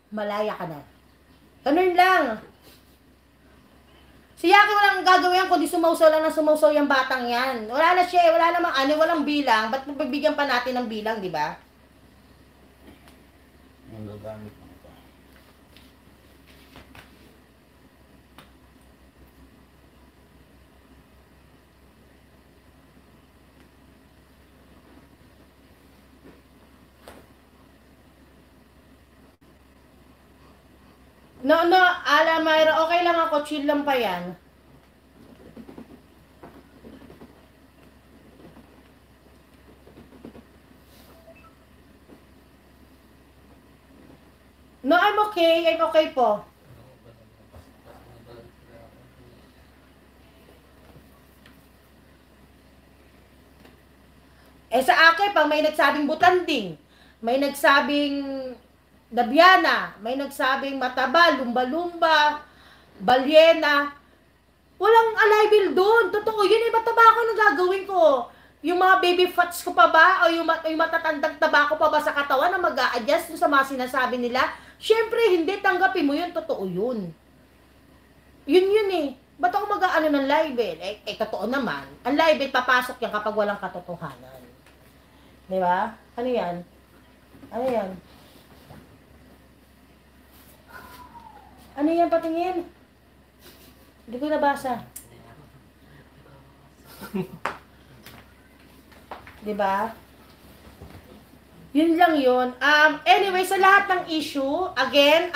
Malaya ka na. Ganun lang. Si Yaki walang gagawin kundi sumausaw lang ng sumausaw yung batang yan. Wala na siya, wala namang walang bilang. Ba't pagbibigyan pa natin ng bilang, di ba? Ang gagamit ng ito. No, Mayra, okay lang ako, chill lang pa yan. No, I'm okay po. Sa akin, pag may nagsabing butanding, may nagsabing Dabiana, may nagsabing mataba, lumba-lumba, balyena. Walang alibil doon. Totoo, yun mataba ako na gagawin ko. Yung mga baby fats ko pa ba, o yung matatandang taba ko pa ba sa katawan na mag-a-adjust sa mga sinasabi nila? Siyempre, hindi. Tanggapin mo yun. Totoo yun. Yun eh. Ba't ako mag-aano ng libel? Totoo naman. Ang libel, papasok yan kapag walang katotohanan. Di ba? Ano yan? Ano yan? Ano yan patingin? Hindi ko nabasa. Di ba? Yun lang yun. Anyway, sa lahat ng issue, again,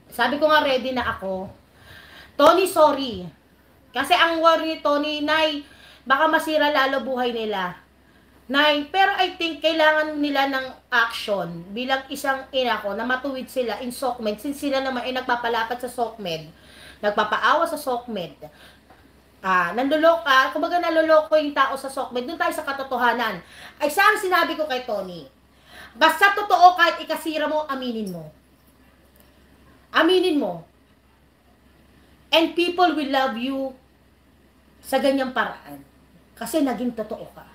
sabi ko nga ready na ako. Tony, sorry. Kasi ang worry ni Tony, Nay, baka masira lalo buhay nila. Nay, pero I think kailangan nila ng action bilang isang ina ko na matuwid sila in SOCMED since sila naman ay nagpapalapat sa SOCMED, nagpapaawa sa SOCMED. Kumbaga naloloko yung tao sa SOCMED, doon tayo sa katotohanan. Ay saan sinabi ko kay Tony? Basta totoo kahit ikasira mo, aminin mo. Aminin mo. And people will love you sa ganyang paraan. Kasi naging totoo ka.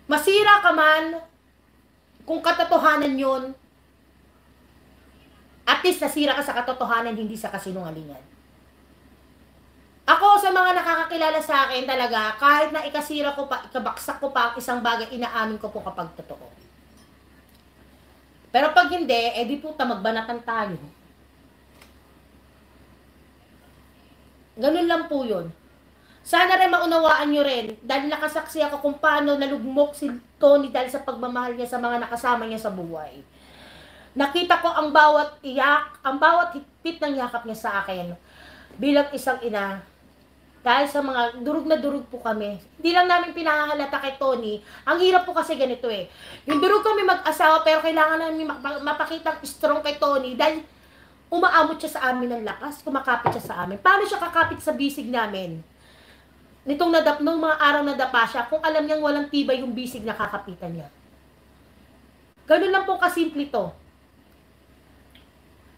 Masira ka man, kung katotohanan yun, at least nasira ka sa katotohanan, hindi sa kasinungalingan. Ako sa mga nakakakilala sa akin talaga, kahit na ikasira ko pa, ikabaksak ko pa ang isang bagay, inaamin ko po kapag totoo. Pero pag hindi, di puta, magbanatan tayo. Ganun lang po yun. Sana rin maunawaan nyo rin, dahil nakasaksi ako kung paano nalugmok si Tony dahil sa pagmamahal niya sa mga nakasama niya sa buhay. Nakita ko ang bawat iyak, ang bawat higpit ng yakap niya sa akin bilang isang ina. Dahil sa mga durug na durug po kami. Hindi lang namin pinahahalata kay Tony. Ang hirap po kasi ganito eh. Yung durug kami mag-asawa pero kailangan namin mapakitang strong kay Tony dahil umaamot siya sa amin ng lakas, kumakapit siya sa amin. Paano siya kakapit sa bisig namin? Nung mga araw na dapa siya, kung alam niyang walang tibay yung bisig na kakapitan niya. Ganun lang po kasimple to.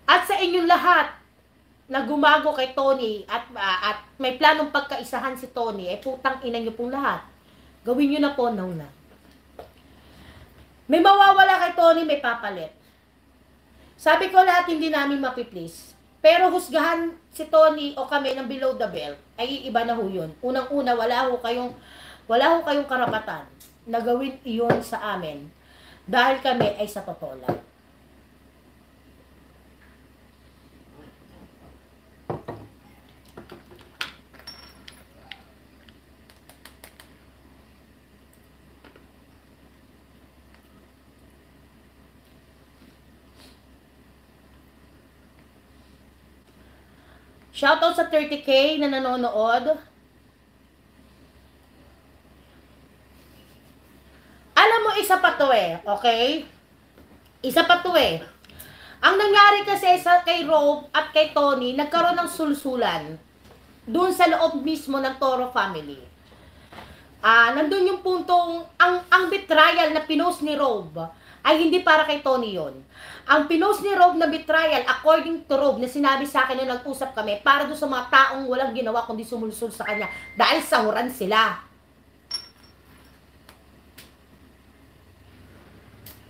At sa inyong lahat na gumago kay Tony at may planong pagkaisahan si Tony, putang ina niyo pong lahat. Gawin niyo na po now na. May mawawala kay Tony, may papalit. Sabi ko lahat hindi namin mapiplease. Pero husgahan si Tony o kami ng below the belt, ay iba na ho yun. Unang-una, wala ho kayong karapatan na gawin iyon sa amin. Dahil kami ay sa totoo lang. Shoutout sa 30K na nanonood. Alam mo, isa pa to eh, okay? Isa pa to eh. Ang nangyari kasi kay Rob at kay Tony, nagkaroon ng sulsulan doon sa loob mismo ng Toro family. Nandun yung puntong, ang betrayal na pinost ni Rob ay hindi para kay Tony yon. Ang pinost ni Rob na betrayal, according to Rob, na sinabi sa akin nung nag-usap kami, para doon sa mga taong walang ginawa kundi sumulsul sa kanya dahil sahuran sila.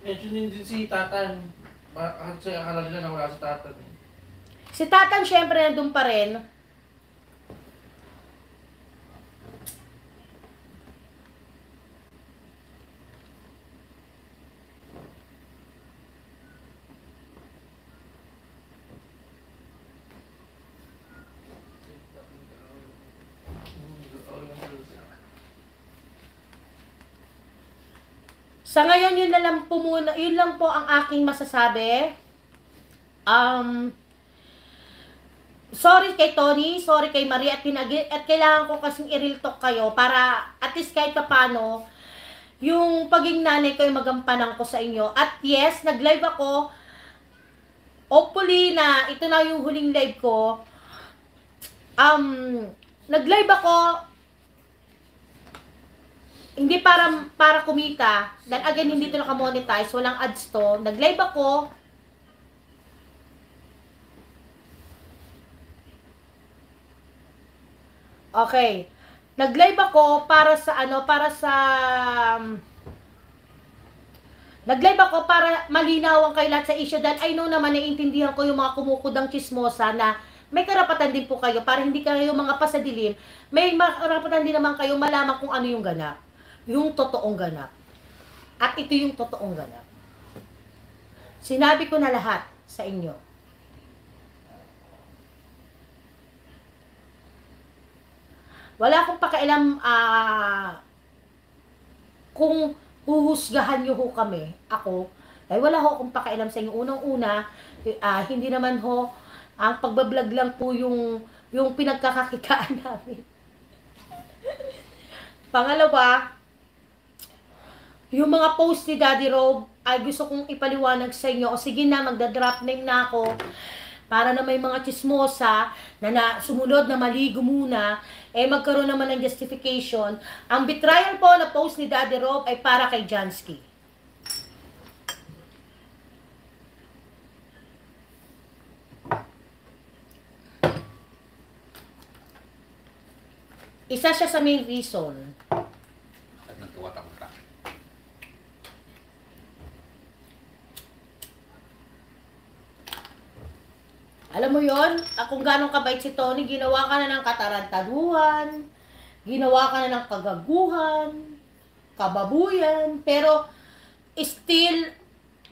Medyo din si Tatan. Kasi akala nila na wala si Tatan. Si Tatan, syempre, nandun pa rin. Sa ngayon, yun lang po ang aking masasabi. Sorry kay Tony, sorry kay Marie, at kailangan ko kasing i-real talk kayo para at least kahit paano, yung paging nanay ko yung magampanan ko sa inyo. At yes, nag-live ako. Hopefully na ito na yung huling live ko. Nag-live ako hindi para kumita, dahil again hindi ito naka-monetize, walang ads to. Nag-live ako. Okay. Nag-live ako Nag-live ako para malinawan kayo lahat sa issue dahil I know naman naiintindihan ko yung mga kumukudang chismosa na may karapatan din po kayo para hindi kayo mga pasadilim. May karapatan din naman kayo malaman kung ano yung ganap. yung totoong ganap. At ito yung totoong ganap. Sinabi ko na lahat sa inyo. Wala akong pakialam kung huhusgahan nyo ho kami, ako, dahil wala ho akong pakialam sa inyo. Unang-una, hindi naman ho, ang pagbablog lang po yung pinagkakakitaan namin. Pangalawa, yung mga post ni Daddy Rob, ay gusto kong ipaliwanag sa inyo, o sige na, magda-drop name na ako, para na may mga chismosa na sumunod na maligo muna, magkaroon naman ng justification. Ang betrayal po na post ni Daddy Rob ay para kay Jansky. Isa siya sa main reason. At nagkawata-wata. Alam mo yon, kung gano'ng kabait si Tony, ginawa ka na ng katarantaduhan, ginawa ka na ng kagaguhan, kababuyan, pero still,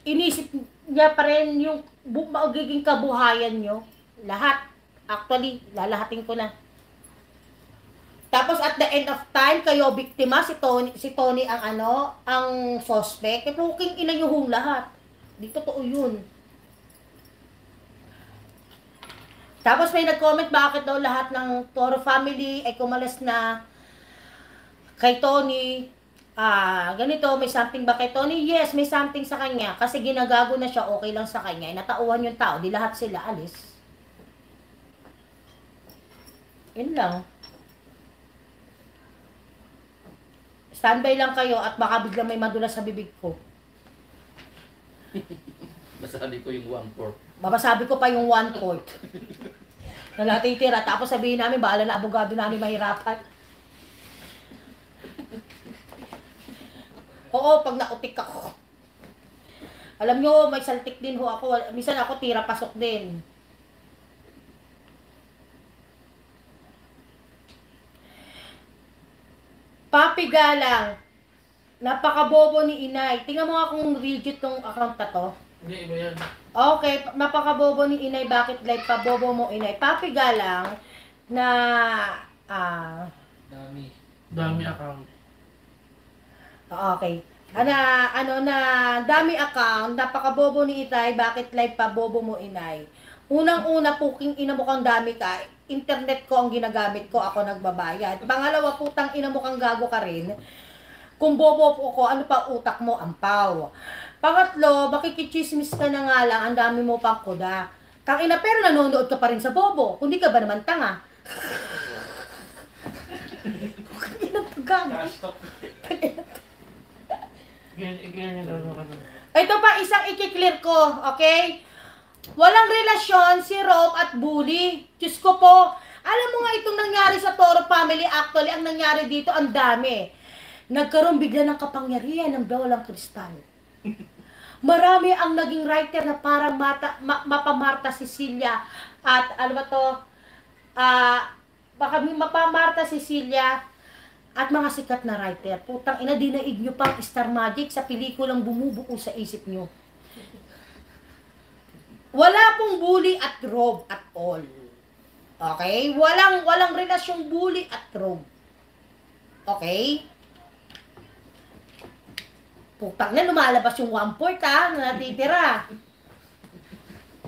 inisip niya pa rin yung magiging kabuhayan nyo. Lahat. Actually, lalahatin ko na. Tapos at the end of time, kayo biktima, si Tony ang ang suspect. Puking ina nyo hong lahat. Di totoo yun. Tapos may nag-comment bakit daw lahat ng Toro family ay kumalas na kay Tony. Ganito, may something ba kay Tony? Yes, may something sa kanya. Kasi ginagago na siya, okay lang sa kanya. Natauhan yung tao, di lahat sila alis. Yun lang. Standby lang kayo at baka biglang may madulas sa bibig ko. Masabi ko yung 1/4. Mapasabi ko pa yung 1/4. Na natitira. Tapos sabihin namin, bahala na abogado namin mahirapan. Oo, pag nautik ako. Alam nyo, may saltik din ho ako. Minsan ako tira pasok din. Papi Galang, napakabobo ni Inay. Tingnan mo nga kung legit tong account na to. Hindi, iba yan. Okay, napakabobo ni Inay. Bakit live pa? Bobo mo, Inay. Papi Galang, na, Dami account. okay. Na dami account, napakabobo ni Itay. Bakit live pa? Bobo mo, Inay. Unang-una, puking ina mo kang dami ka. Internet ko ang ginagamit ko, ako nagbabayad. Pangalawa, putang ina mo kang gago ka rin. Kung bobo po ko, ano pa utak mo, ampaw. Pangatlo, makikichismis ka na nga lang, ang dami mo pang kuda. Tangina, pero nanonood ka pa rin sa bobo. Kundi ka ba naman tanga? Ina gago. Ganyan daw naman. Ito pa, isang ikiklear ko, okay? Walang relasyon si Rob at Bully. Diyos ko po, alam mo nga itong nangyari sa Toro family, actually, ang nangyari dito, ang dami. Nagkaroon bigla ng kapangyarihan ng dawalang kristal. Marami ang naging writer na parang mapamarta Cecilia at ano ba to, baka mapamarta Cecilia at mga sikat na writer. Putang ina, dinaig nyo pang Star Magic sa pelikulang bumubuo sa isip nyo. Wala pong Bully at Rob at all. Okay? Walang relasyong Bully at Rob. Okay? Putang na, lumalabas yung 1/4 na natitira.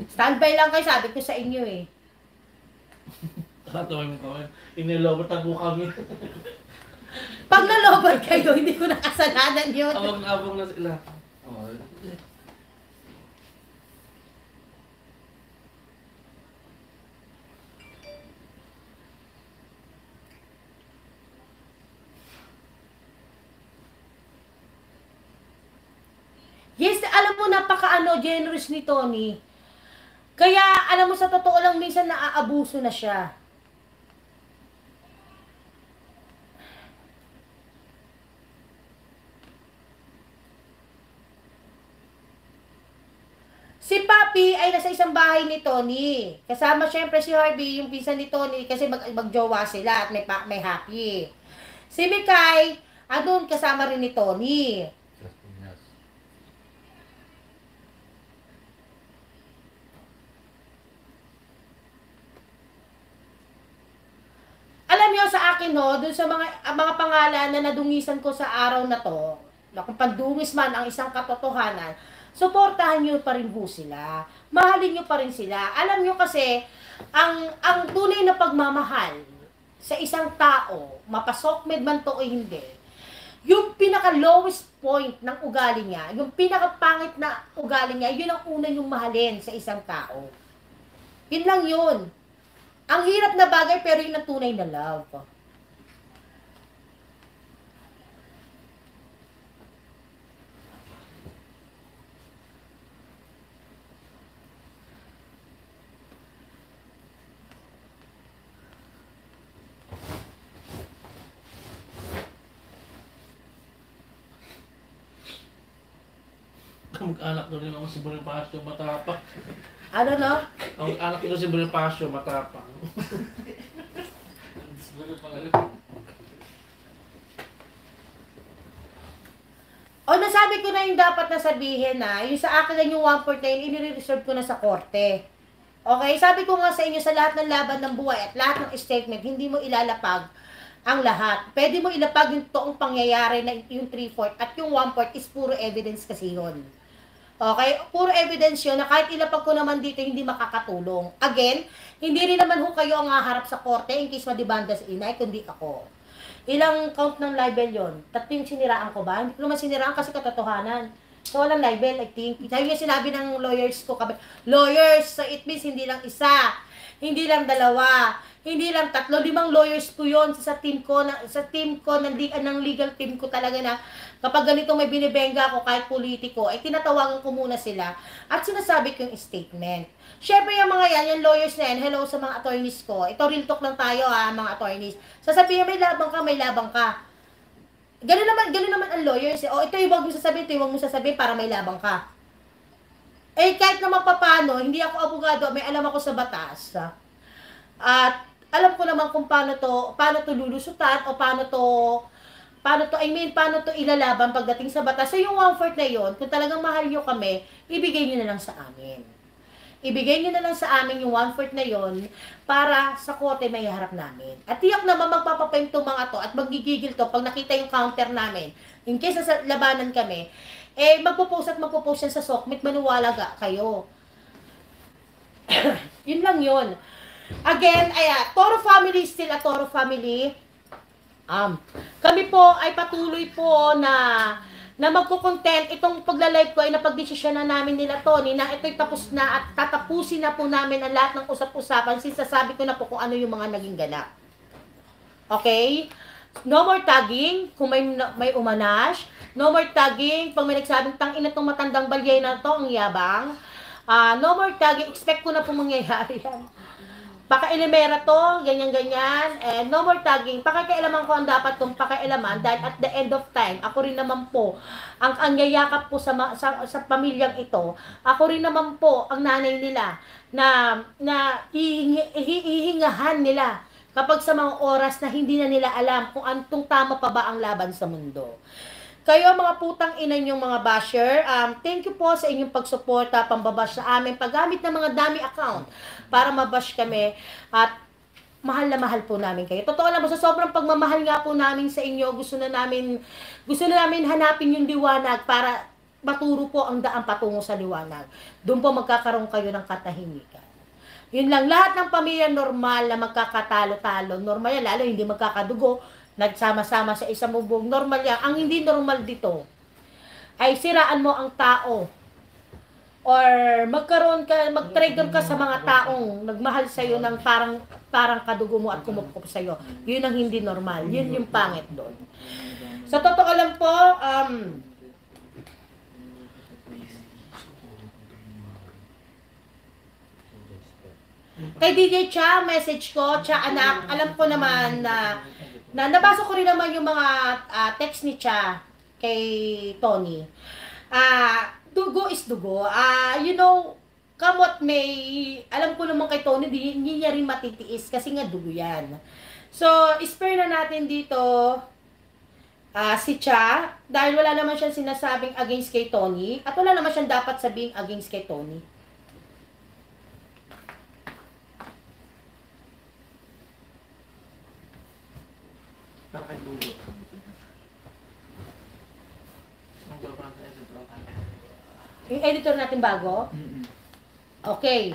Standby lang kayo, sabi ko sa inyo eh. Nakatawa mo kami. Inilobot mo kami. Pag nalobat kayo, hindi ko nakasalanan yun. Abang na sila. Oh, Yes, alam mo, generous ni Tony. Kaya, alam mo, sa totoo lang, minsan naaabuso na siya. Si Papi ay nasa isang bahay ni Tony. Kasama syempre si Harvey, yung pinsan ni Tony, kasi magjowa sila at may Happy. Si Mikay, Doon kasama rin ni Tony. Yes. Alam niyo sa akin no, dun sa mga pangalan na nadungisan ko sa araw na to, na kung pandungis man ang isang katotohanan, suportahan niyo pa rin ho sila. Mahalin niyo pa rin sila. Alam niyo kasi, ang tunay na pagmamahal sa isang tao, mapasokmed man to o hindi, yung pinaka-lowest point ng ugali niya, yung pinaka-pangit na ugali niya, yun ang una yung mahalin sa isang tao. Yun lang yun. Ang hirap na bagay pero yun ang tunay na love. Kamag-anak doon rin ako si Bonifacio, matapang. Ano no? Ang anak ko si Bonifacio, matapang. O nasabi ko na yung dapat na sabihin na, yung sa akin lang yung 1/4 na yun, inire-reserve ko na sa korte. Okay? Sabi ko nga sa inyo, sa lahat ng laban ng buhay at lahat ng statement, hindi mo ilalapag ang lahat. Pwede mo ilapag yung toong pangyayari na yung 3/4 at yung 1/4 is puro evidence kasi yun. Okay? Puro evidence yun na kahit ilapag ko naman dito, hindi makakatulong. Again, hindi rin naman ho kayo ang haharap sa korte in case madibanda sa inay, kundi ako. Ilang count ng libel yun? 3 yung siniraan ko ba? Hindi ko naman siniraan kasi katotohanan. So, walang libel, I think. Sabi nga sinabi ng lawyers ko, lawyers, so it means hindi lang isa, hindi lang dalawa, hindi lang 3, 5 lawyers ko yon sa team ko, ng legal team ko talaga na kapag ganito may binibenga ako kahit politiko, ay tinatawagan ko muna sila at sinasabi ko yung statement. Syempre yung mga yan, yung lawyers na yan, hello sa mga attorneys ko. Ito real talk lang tayo mga attorneys. Sasabihin may labang ka, may labang ka. Ganun naman ang lawyers. O ito yung wag mo sasabihin, ito yung wag mo sasabihin para may labang ka. Eh kahit naman papano, hindi ako abogado, may alam ako sa batas. At alam ko naman kung paano to lulusutan o paano to ilalaban pagdating sa batas. So yung 1/4 na yon, kung talagang mahal nyo kami, ibigay nyo na lang sa amin. Ibigay nyo na lang sa amin yung 1/4 na yon para sa korte may harap namin. At tiyak naman magpapapaim to mga to at magigigil to pag nakita yung counter namin. In case sa labanan kami, magpo-post yan sa Sokmit, maniwala kayo. Yun lang yun. Again, Toro family is still a Toro family. Kami po ay patuloy po na magko-content. Itong pagla-live ko ay napagdesisyon na namin nila Tony na ito'y tapos na at tatapusin na po namin ang lahat ng usap-usapan since sasabi ko na po kung ano yung mga naging ganap. Okay? No more tagging kung may umanash. No more tagging pag may nagsabing tangina tong matandang balyay na to, ang yabang. No more tagging. Expect ko na po mangyayari yan. Paka-elemera to, ganyan-ganyan, and no more tagging. Pakikialaman ko ang dapat kong pakialaman dahil at the end of time, ako rin naman po ang yayakap po sa pamilyang ito. Ako rin naman po ang nanay nila na hihingahan nila kapag sa mga oras na hindi na nila alam kung antong tama pa ba ang laban sa mundo. Kayo mga putang ina yung mga basher, thank you po sa inyong pagsuporta, pambabash sa amin, paggamit ng mga dami account para mabash kami at mahal na mahal po namin kayo. Totoo lang, sa sobrang pagmamahal nga po namin sa inyo, gusto na namin hanapin yung liwanag para maturo po ang daan patungo sa liwanag. Doon po magkakaroon kayo ng katahimikan. Yun lang, lahat ng pamilya normal na magkakatalo-talo, normal yan, lalo hindi magkakadugo, nagsama-sama sa isang bubong, normal yan. Ang hindi normal dito ay siraan mo ang tao or mag-trigger ka sa mga taong nagmahal sa iyo ng parang kadugo mo at kumupkup sa iyo. Yun ang hindi normal. Yun yung pangit doon. Sa totoo lang po, kay DJ Cha, message ko, Cha anak, alam ko naman na nabasa ko rin naman yung mga text ni Cha kay Tony. Dugo is dugo. You know, kamot may, alam ko naman kay Tony, hindi niya rin matitiis kasi nga dugo yan. So, spare na natin dito. si Cha, dahil wala naman siyang sinasabing against kay Tony, at wala naman siyang dapat sabing against kay Tony. Para kay Dulo. Ang gawin sa editor. Yung editor natin bago? Mm-mm. Okay.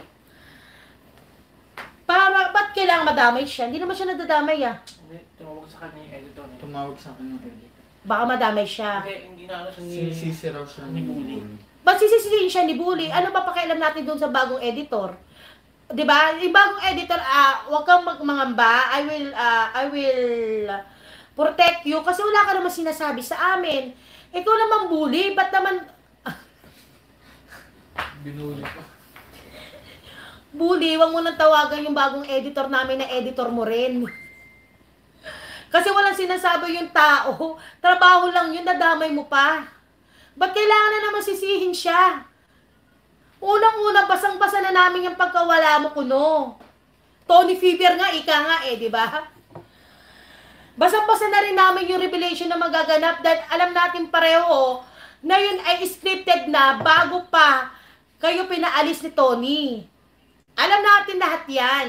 Ba't kailangan madamay siya? Hindi naman siya nadadamay Hindi, tumawag sa kanya yung editor niya. Tumawag sa akin ng editor. Baka madamay siya. Hindi na ano siya Sisi raw siya ni ni Bully. Ba't sisisihin siya ni Bully? Ano ba pakialam natin doon sa bagong editor? 'Di ba? Yung bagong editor, wag kang magmangamba. I will protect you kasi wala ka naman sinasabi sa amin. Ikaw naman Bully, ba't naman Binuli pa. Bully, wag mo nang tawagan yung bagong editor namin na editor mo rin. Kasi walang sinasabi yung tao. Trabaho lang yun, nadamay mo pa. Ba't kailangan na naman sisihin siya? Unang-una, basang-basa na namin yung pagkawala mo kuno. Tony Fever nga, ika nga di ba? Basang-basa na rin namin yung revelation na magaganap dahil alam natin pareho na yun ay scripted na bago pa kayo pinaalis ni Tony. Alam natin lahat yan.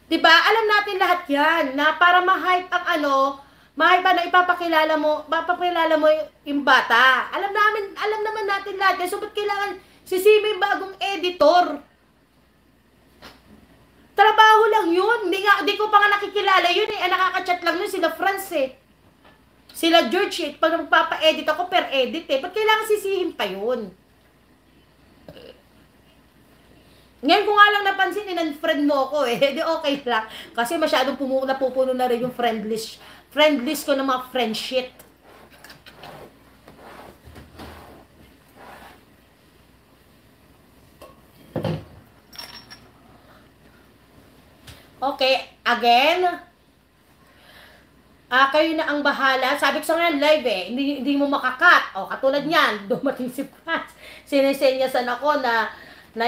Diba? Alam natin lahat yan na para ma-hype ang ma-hype na ipapakilala mo yung bata. Alam naman natin lahat yan. So, ba't kailangan sisimi bagong editor? Trabaho lang yun. Hindi ko pa nga nakikilala yun nakaka-chat lang yun sila Franz Sila George Pag magpapa-edit ako per edit Ba't kailangan sisihin pa yun? Ngayon ko nga lang napansin, in-unfriend mo ako di okay lang. Kasi masyadong napupuno na rin yung friend list ko ng mga friend shit. Okay, again. Kayo na ang bahala. Sabi ko sa ngayon, live hindi mo makakat. Katulad niyan, dumating si Franz. Sinesenyasan ako na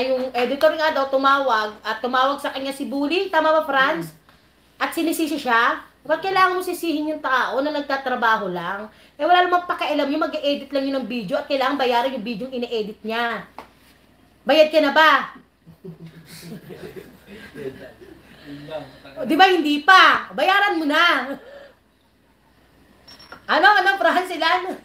yung editor nga daw tumawag at tumawag sa kanya si Bully, tama ba Franz? At sinisisi siya? Ba't kailangan mo sisihin yung tao na nagtatrabaho lang? Wala namang pakialam yung mag-e-edit lang yun ng video at kailangan bayaran yung video yung ine-edit niya. Bayad ka na ba? Di ba hindi pa? Bayaran mo na. Ano Franz Ilan?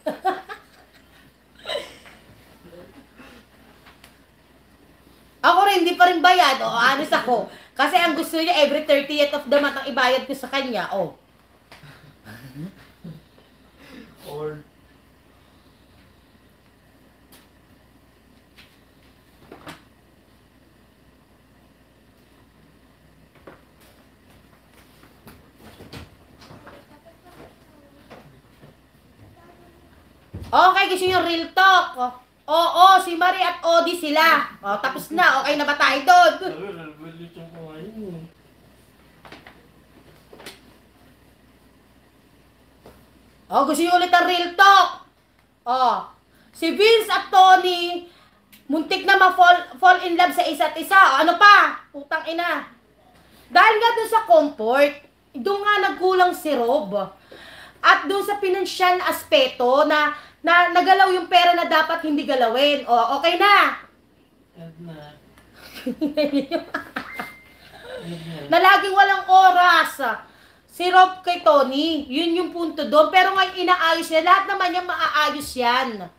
Ako rin, hindi pa rin bayad. Honest ako. Kasi ang gusto niya, every 30th of the month ang ibayad ko sa kanya. Or Okay, gusto niyo real talk. Oo, si Marie at Odi sila. Tapos na. Okay na ba tayo doon? Revolution ko ngayon. Gusto niyo ulit ang real talk. Si Vince at Tony, muntik na ma-fall in love sa isa't isa. Ano pa? Putang ina. Dahil nga doon sa comfort, doon nga nagkulang si Rob. At doon sa pinansyal na aspeto na nagalaw yung pera na dapat hindi galawin. Okay na. Na laging walang oras. Si Rob kay Tony, yun yung punto doon. Pero ngayon inaayos niya. Lahat naman yan maaayos yan.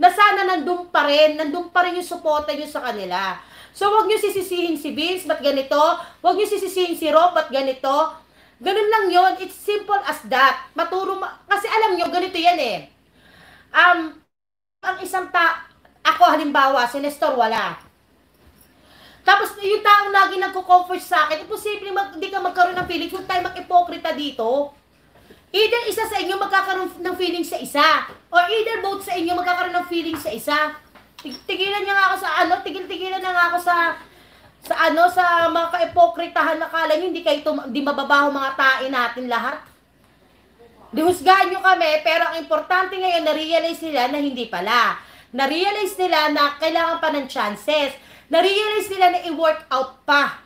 Na sana nandun pa rin yung suporta niyo sa kanila. So wag niyo sisisihin si Vince, ba't ganito? Wag niyo sisisihin si Rob, ba't ganito? Ganun lang yon. It's simple as that. Kasi alam niyo, ganito yan ang isang ako halimbawa, si Nestor wala. Tapos yung taong lagi nagko-comfort sa akin, imposible hindi ka magkaroon ng feelings, huwag tayo mag-ipokrita dito. Either isa sa inyo magkakaroon ng feelings sa isa, or either both sa inyo magkakaroon ng feelings sa isa. Tigilan niya nga ako sa tigil-tigilan na nga ako sa mga ka-ipokritahan na kala nyo, hindi mababaho mga tae natin lahat. Dihusgahan nyo kami, pero ang importante ngayon, na-realize nila na hindi pala. Na-realize nila na kailangan pa ng chances. Na-realize nila na i-work out pa.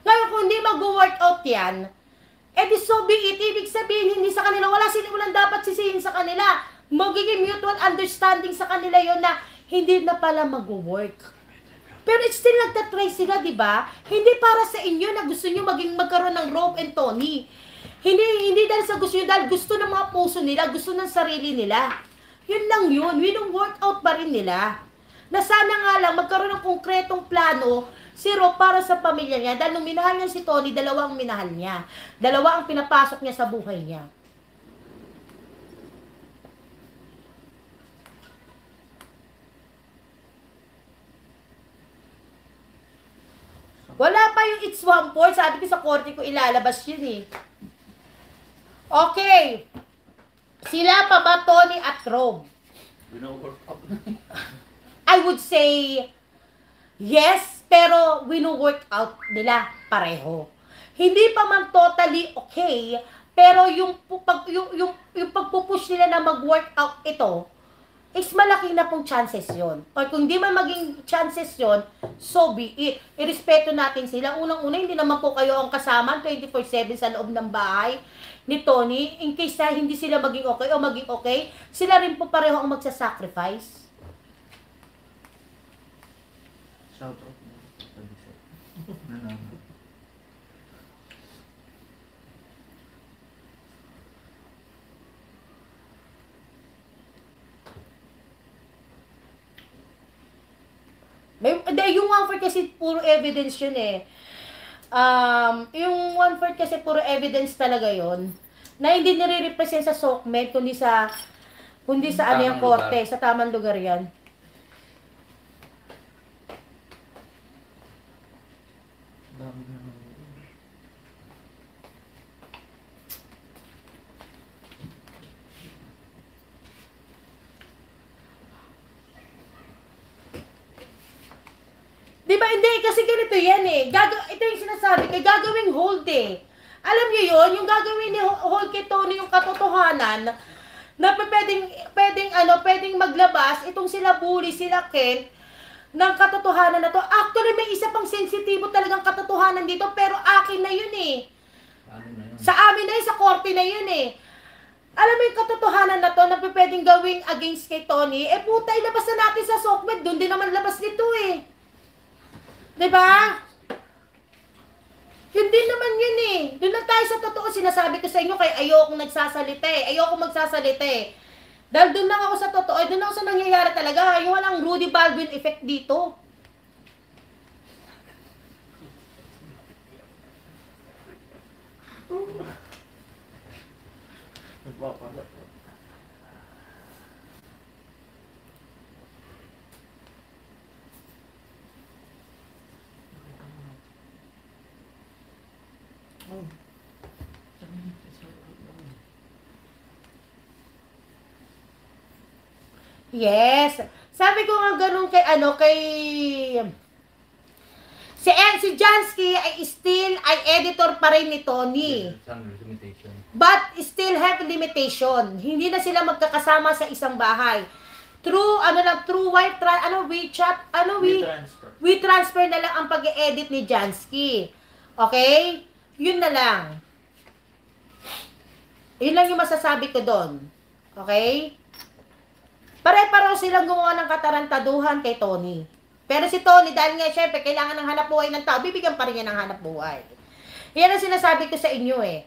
Ngayon, kung hindi mag-work out yan, Eh di so be it, ibig sabihin hindi sa kanila, walang dapat sisihin sa kanila. Magiging mutual understanding sa kanila yon na hindi na pala mag-work. Pero still nagtatry sila, di ba? Hindi para sa inyo na gusto nyo magkaroon ng Rob and Tony. Hindi dahil sa gusto nyo, dahil gusto ng mga puso nila, gusto ng sarili nila. Yun lang yun, winong workout pa rin nila. Na sana nga lang magkaroon ng konkretong plano si Rob para sa pamilya niya. Dahil nung minahal niya si Tony, dalawa ang minahal niya. Dalawa ang pinapasok niya sa buhay niya. Wala pa yung It's One Point. Sabi ko sa korte ko ilalabas yun eh. Okay. Sila pa ba Tony at Rob? Wino-work up. I would say yes, pero wino-work out nila pareho. Hindi pa man totally okay, pero yung pagpupush nila na mag-work out ito, is malaki na pong chances yon. Or kung di man maging chances yon, so be it. Irespeto natin sila. Unang-una, hindi naman po kayo ang kasama 24/7 sa loob ng bahay ni Tony. In case na hindi sila maging okay o maging okay, sila rin po pareho ang magsasacrifice. Shout out mo. Sabi sa'yo. Nanaman. Yung 1/4 kasi puro evidence yun eh. Yung 1/4 kasi puro evidence talaga yon na hindi nire-represent sa SOCMED kundi sa ano yung korte, sa tamang lugar yan. Dami na. Di ba? Hindi, kasi ganito yan eh. Ito yung sinasabi, gagawing hold eh. Alam niyo yon, yung gagawin ni hold kay Tony yung katotohanan na pwedeng maglabas itong sila Bully, sila Ken ng katotohanan na to. Actually, may isa pang sensitibo talagang katotohanan dito, pero akin na yun eh. Ano na yun? Sa amin na yun, sa korte na yun eh. Alam mo yung katotohanan na to na pwedeng gawing against kay Tony, eh puta, ilabas na natin sa SOCMED, doon din naman labas nito eh. Diba? Yun din naman yun eh. Doon lang tayo sa totoo. Sinasabi ko sa inyo kaya ayokong nagsasalita eh. Ayokong magsasalita eh. Dahil doon lang ako sa totoo. Doon lang ako sa nangyayari talaga. Yung walang Rudy Baldwin effect dito. Nagpapalat. Yes. Sabi ko nga ganun kay si Jansky ay still editor pa rin ni Tony. Some limitation. But still have limitation. Hindi na sila magkakasama sa isang bahay. Through WeChat, Transfer. we transfer na lang ang pag-edit ni Jansky. Okay? Yun na lang. Yun lang yung masasabi ko doon. Okay? Pare-pareho silang gumawa ng katarantaduhan kay Tony. Pero si Tony, dahil nga syempre, kailangan ng hanap buhay ng tao, bibigyan pa rin niya ng hanap buhay. Yan ang sinasabi ko sa inyo eh.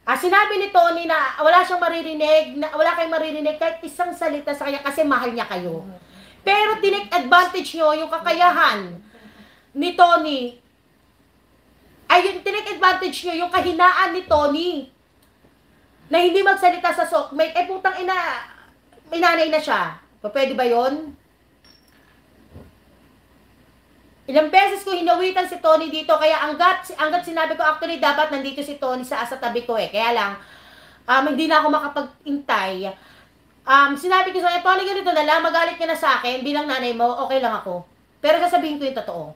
Sinabi ni Tony na wala siyang maririnig, na wala kayong maririnig kahit isang salita sa kanya kasi mahal niya kayo. Pero tinake advantage nyo yung kakayahan ni Tony. Tinake advantage nyo yung kahinaan ni Tony na hindi magsalita sa SOCMED. Putang ina, may nanay na siya. Pwede ba yon? Ilang beses ko hinawitan si Tony dito, kaya hanggat sinabi ko, actually dapat nandito si Tony sa tabi ko eh. Kaya lang, hindi na ako makapag-intay. Sinabi ko sa kanya, Tony, ganito na lang, magalit ka na sa akin, bilang nanay mo, okay lang ako. Pero sasabihin ko yung totoo.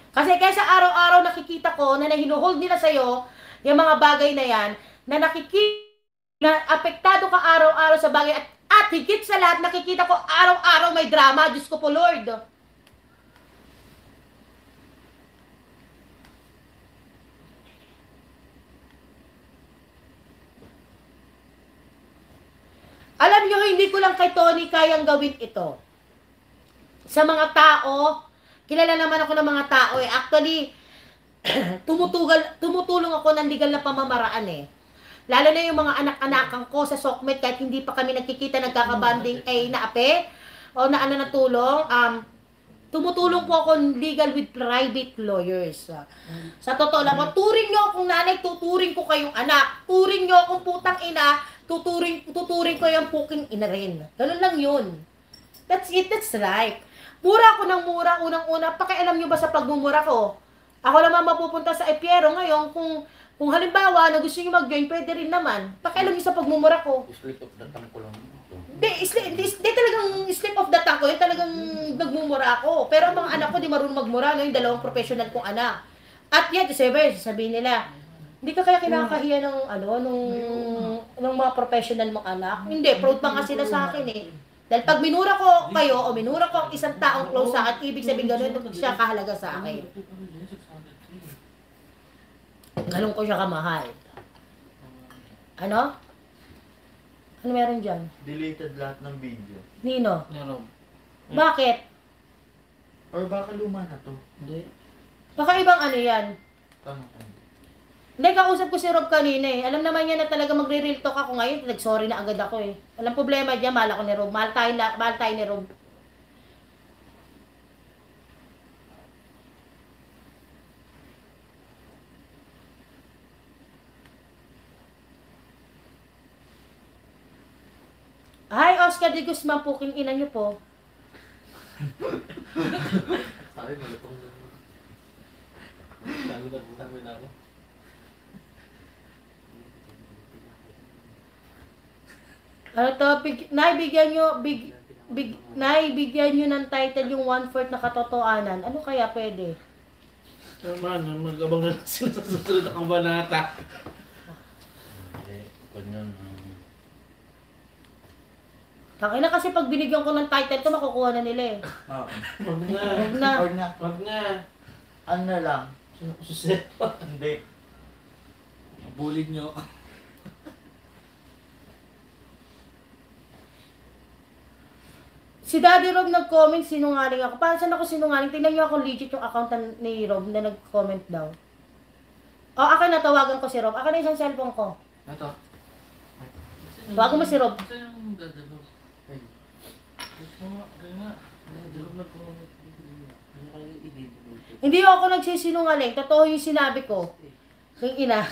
Kasi kaysa araw-araw nakikita ko na hinuhold nila sa'yo, yung mga bagay na yan, na na apektado ka araw-araw sa bagay, at higit sa lahat, nakikita ko araw-araw may drama, Diyos ko po Lord. Alam nyo, hindi ko lang kay Tony kayang gawin ito. Sa mga tao, kilala naman ako ng mga tao eh. Actually, tumutulong ako ng legal na pamamaraan eh. Lalo na yung mga anak-anakan ko sa Sokmed, kahit hindi pa kami nagkikita, nagkakabanding ay naape o na ano na tulong, tumutulong po ako legal with private lawyers. Sa totoo lang, turing nyo akong nanay, tuturing ko kayong anak. Turing nyo akong putang ina, tuturing ko yung puking ina rin. Ganun lang yun. That's it, that's right. Mura ako ng mura, unang-una. Pakialam nyo ba sa pagmumura ko? Ako naman mapupunta sa Epiero ngayon, kung halimbawa na gusto nyo mag-join, pwede rin naman. Pakialam nyo sa pagmumura ko. Slip of the tongue ko lang. Hindi talagang slip of the tongue ko, yung talagang nagmumura ako. Pero ang mga anak ko di marunong magmura, no? Yung dalawang professional kong anak. At yan, sabihin nila, hindi ka kaya kinakahiya ng ng mga professional mong anak? Hindi, proud pa nga sila sa akin eh. Dahil pag minura ko kayo o minura ko ang isang taong close sa akin, ibig sabihin gano'n siya kahalaga sa akin. Ganun ko siya kamahal. Ano? Ano meron dyan? Deleted lahat ng video. Nino? Meron. Bakit? Or baka luma na to. Hindi. Baka ibang ano yan? Tanong ko. Hindi, kausap ko si Rob kanina eh. Alam naman niya na talaga magre-real talk ako ngayon. Nag-sorry na agad ako eh. Walang problema dyan, mahal ako ni Rob. Mahal tayo ni Rob. Hi, Oscar de Guzman, puking ina niyo po. Sabi mo, itong... Tango na ako. Ano to, naibigyan nyo ng title yung 1/4 na katotohanan. Ano kaya pwede? Naman, mag-abang na lang sila sa susunod na kabanata. Ganyan. Takina kasi pag binigyan ko ng title to, makukuha na nila eh. Oo. Wag na. Huwag na. Or na. Wag na. Ano na lang? Sino ko suset pa? Hindi. Bulid nyo. Si Daddy Rob nag-comment, sinungaling ako. Paano saan ako sinungaling? Tingnan nyo ako legit yung account ni Rob na nag-comment daw. O, akin na, tawagan ko si Rob. Akin na isang cellphone ko. Ito. Tawagan mo si Rob. Ito yung dadalo. Ay. Ito nga, kaya nga. Dadalo na po. Ano kayo i-deliver? Hindi ako nagsisinungaling. Totoo yung sinabi ko. Yung ina.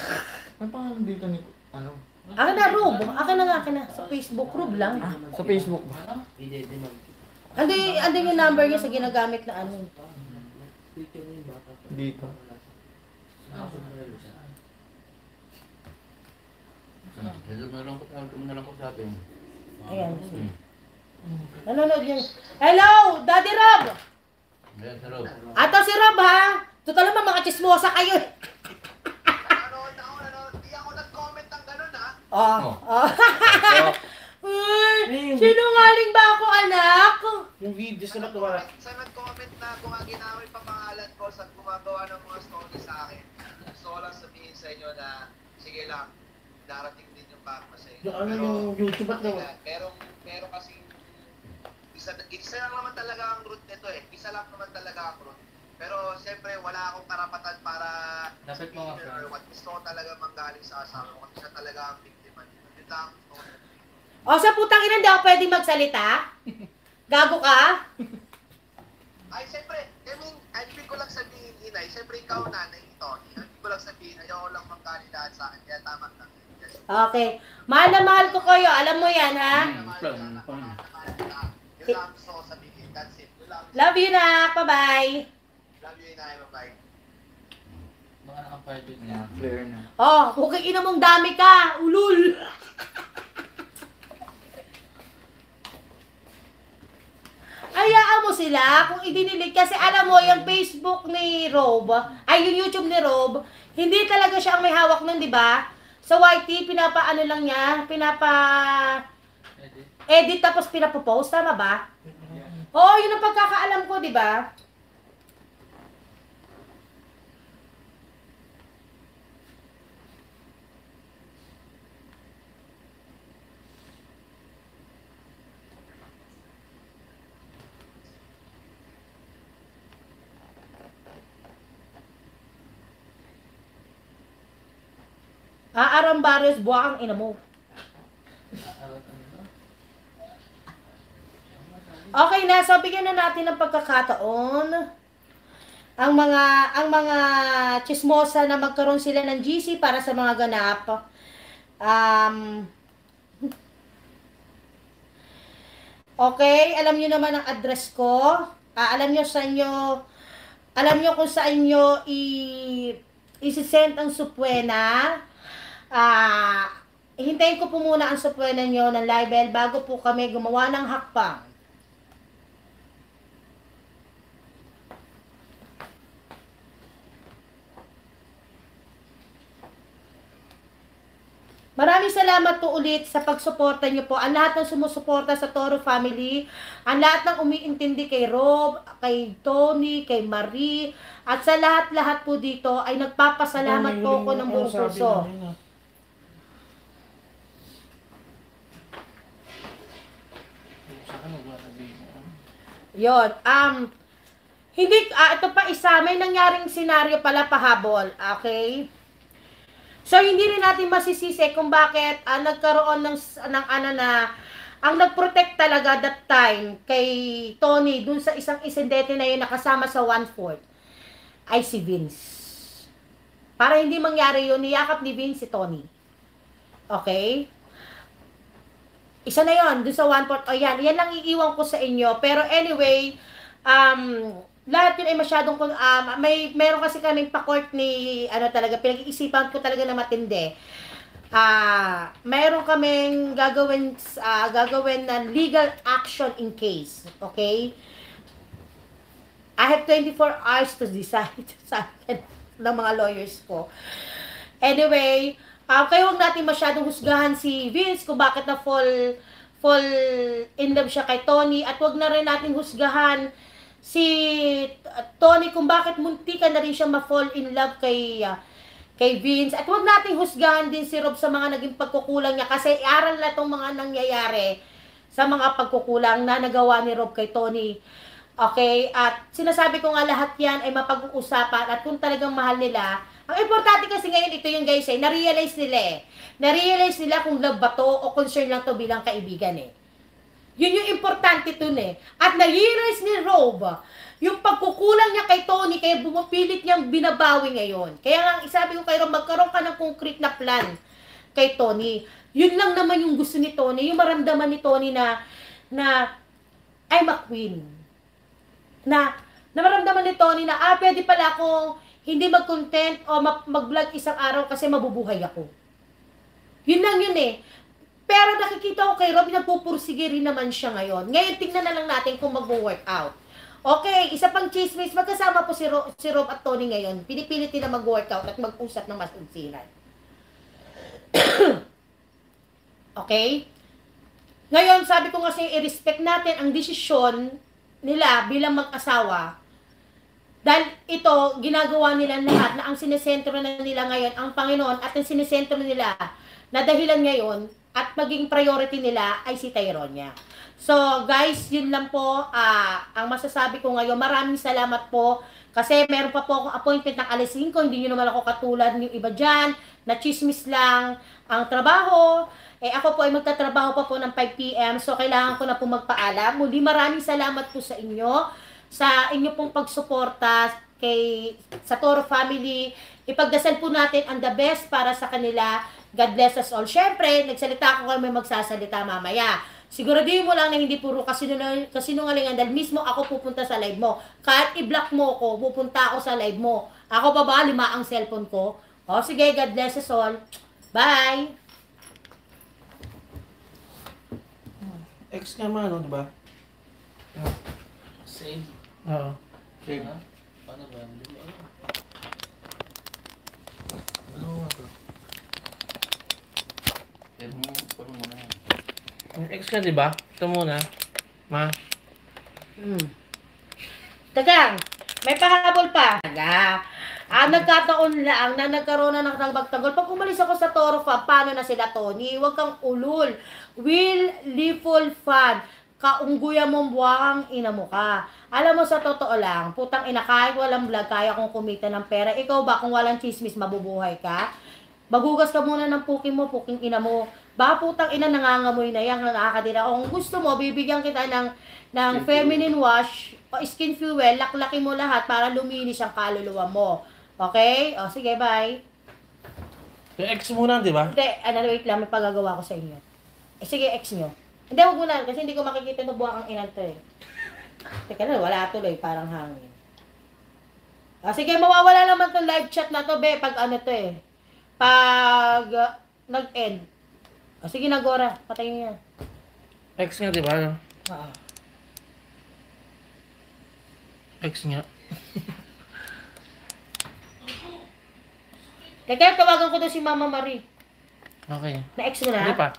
Ang pangalan dito ni... Ano? Akin na, Rob. Akin na. Sa Facebook, Rob lang. Sa Facebook ba? Andun yung number niya sa ginagamit na ano. Dito. Hello na lang ko sa atin. Ayan. Nanonood yun. Hello, Daddy Rob! Ayan, sa loob. Ato si Rob ha! Total naman mga chismosa kayo. Hindi ako nag-comment ng ganun ha. Oh. Uy, sinungaling ba ako, anak? Yung videos na natuwa. Sa nag-comment na kung ginamit pa pangalan ko sa gumagawa ng mga story sa akin. Gusto ko lang sabihin sa inyo na sige lang, darating din yung karma sa inyo. Yung ano yung YouTube at nawa. Pero kasi isa lang naman talaga ang root nito eh. Isa lang naman talaga ang root. Pero siyempre wala akong karapatan para Dapat mga or what. Gusto ko talaga manggaling sa asawa ko kasi siya talaga ang biktima. Yun lang ang gusto ko. O, sa putang ina, hindi ako pwede magsalita? Gago ka? Ay, siyempre, ibig ko lang sabihin, Inay, siyempre ikaw nanay ito. Ibig ko lang sabihin, ayaw lang mangkalidahan sa akin, kaya tama lang. Yes. Okay. Mahal na mahal ko kayo. Alam mo yan, ha? Yun lang gusto ko sabihin. That's it. Yun lang. Love you na. Bye-bye. Love you, Inay. Bye-bye. Mga nakapayod niya. Clear na. Oh, kung ina mong dami ka. Ulul. Hayaan mo sila kung idinilig kasi alam mo yung Facebook ni Rob, ay yung YouTube ni Rob, hindi talaga siya ang may hawak nun, di ba? Sa YT, pinapa-ano lang niya, edit tapos pinapopost, tama ba? Oo, yun ang pagkakaalam ko, di ba? Aaram Barrios, buwakang ina mo. Okay na, so bigyan na natin ng pagkakataon ang mga chismosa na magkaroon sila ng GC para sa mga ganap. Okay, alam niyo naman ang address ko. Alam niyo kung saan niyo i-send ang supwena. Hintayin ko po muna ang supwena niyo ng libel bago po kami gumawa ng hakbang. Maraming salamat po ulit sa pagsuporta niyo po. Ang lahat ng sumusuporta sa Toro family, ang lahat ng umiintindi kay Rob, kay Tony, kay Marie, at sa lahat-lahat po dito ay nagpapasalamat po ako ng buong puso. Yon, hindi, ito pa isa, may nangyaring senaryo pala pahabol, okay? So, hindi rin natin masisisi kung bakit nagkaroon ng ano na, ang nag-protect talaga that time kay Tony dun sa isang insidente na yun nakasama sa 1/4 ay si Vince. Para hindi mangyari yun, niyakap ni Vince si Tony. Okay? Isa na yon dun sa 1/4. O yan lang iiwan ko sa inyo. Pero anyway, lahat yun ay masyadong meron kasi kaming pa-court ni talaga pinag-iisipan ko talaga na matindi. Meron kaming gagawin na legal action in case, okay? I have 24 hours to decide sa akin ng mga lawyers ko. Anyway, kaya huwag natin masyadong husgahan si Vince kung bakit na fall in love siya kay Tony, at huwag na rin natin husgahan si Tony kung bakit muntikan na rin siya ma-fall in love kay Vince. At huwag nating husgahan din si Rob sa mga naging pagkukulang niya, kasi aral na itong mga nangyayari sa mga pagkukulang na nagawa ni Rob kay Tony. Okay? At sinasabi ko nga lahat yan ay mapag-uusapan, at kung talagang mahal nila, ang importante kasi ngayon ito yung guys na-realize nila Na-realize nila kung love ba to o concern lang to bilang kaibigan Yun yung importante dun At na-realize ni Rob yung pagkukulang niya kay Tony, kaya bumapilit niyang binabawi ngayon. Kaya nga, sabi ko kay Rob, magkaroon ka ng concrete na plan kay Tony. Yun lang naman yung gusto ni Tony, yung maramdaman ni Tony na I'm a queen. Na maramdaman ni Tony na, pwede pala akong hindi mag-content o mag-vlog isang araw kasi mabubuhay ako. Yun lang yun Pero nakikita ko kay Rob, nagpupursige rin naman siya ngayon. Ngayon, tingnan na lang natin kung mag-workout. Okay, isa pang chismis, magkasama po si Rob at Tony ngayon. Pinipilit nila mag-workout at mag-usap ng masunsinan. Okay? Ngayon, sabi ko kasi, i-respect natin ang desisyon nila bilang mag-asawa. Dahil ito, ginagawa nila lahat na ang sinesentro na nila ngayon, ang Panginoon, at ang sinesentro nila na dahilan ngayon, at maging priority nila ay si Tyronia. So, guys, yun lang po ang masasabi ko ngayon. Maraming salamat po kasi meron pa po akong appointment ng alas 5. Hindi nyo naman ako katulad ng iba dyan na chismis lang ang trabaho. Ako po ay magtatrabaho pa po ng 5 PM. So, kailangan ko na po magpaalam. Muli, maraming salamat po sa inyo pong pagsuporta sa Toro family. Ipagdasal po natin ang the best para sa kanila. God bless us all. Syempre, nagsalita ako kami magsasalita mamaya. Siguraduhin mo lang na hindi puro kasinungalingan dahil mismo ako pupunta sa live mo. Kahit i-block mo ko, pupunta ako sa live mo. Ako pa ba? 5 ang cellphone ko. O sige, God bless us all. Bye! Ex nga man, di ba? Same. Oo. Okay. Paano ba? Hindi mo alam. Ano nga to? Pero paano mo na yan? Ang ex ka, di ba? Ito muna. Ma. Tagang, may pahabol pa. Nagkataon lang na nagkaroon na ng magtanggol. Pag umalis ako sa Toro Fab, paano na sila, Tony? Huwag kang ulul. Will Liful Fan. Kaungguya mong buwang ina mo ka. Alam mo, sa totoo lang, putang ina, kahit walang vlog, kaya kong kumita ng pera. Ikaw ba, kung walang chismis, mabubuhay ka? Maghugas ka muna ng puking ina mo. Baka putang ina nangangamoy na yan, nakakadira. O kung gusto mo, bibigyan kita ng feminine wash o skin fuel, laklaki mo lahat para luminis ang kaluluwa mo. Okay? O sige, bye. Yung ex muna, di ba? Hindi, wait lang, may pagagawa ko sa inyo. Sige, ex nyo. Hindi, huwag muna, kasi hindi ko makikita na buwak ang inan to eh. Teka na, wala tuloy, parang hangin. Sige, mawawala naman tong live chat na to, be, pag ano to eh. Pag nag-end. Sige na, Gora, patayin niya. Ex nga, di ba? Oo. Ex nga. Teka, tawagan ko daw si Mama Marie. Okay. Na-ex mo na? Hindi pa.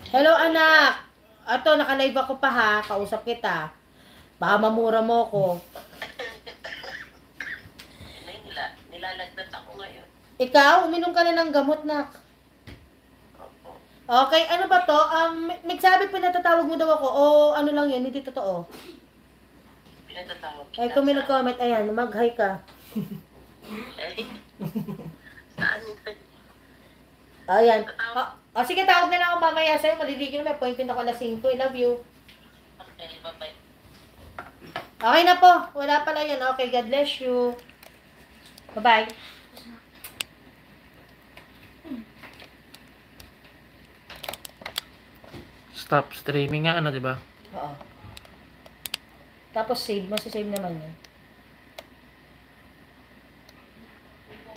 Hello, anak. Ato, naka-live ako pa ha. Kausap kita. Baka mamura mo ko. Nilalagnat ako ngayon. Ikaw, uminom ka na ng gamot, nak. Opo. Okay, ano ba to? Nagsabi pa natatawag mo daw ako. O ano lang yun, hindi totoo. Pinatatawag kita. Ay, kung may nag-comment, ayan, mag-hi ka. Eh, saan ito? Ayan. Sige, tawag na lang ako mamaya sa'yo. Maliligil na, may appointment ako alas 5. I love you. Okay, bye-bye. Okay na po. Wala pala yan. Okay, God bless you. Bye-bye. Stop streaming nga, ano, di ba? Oo. Tapos save. Masasave naman yun.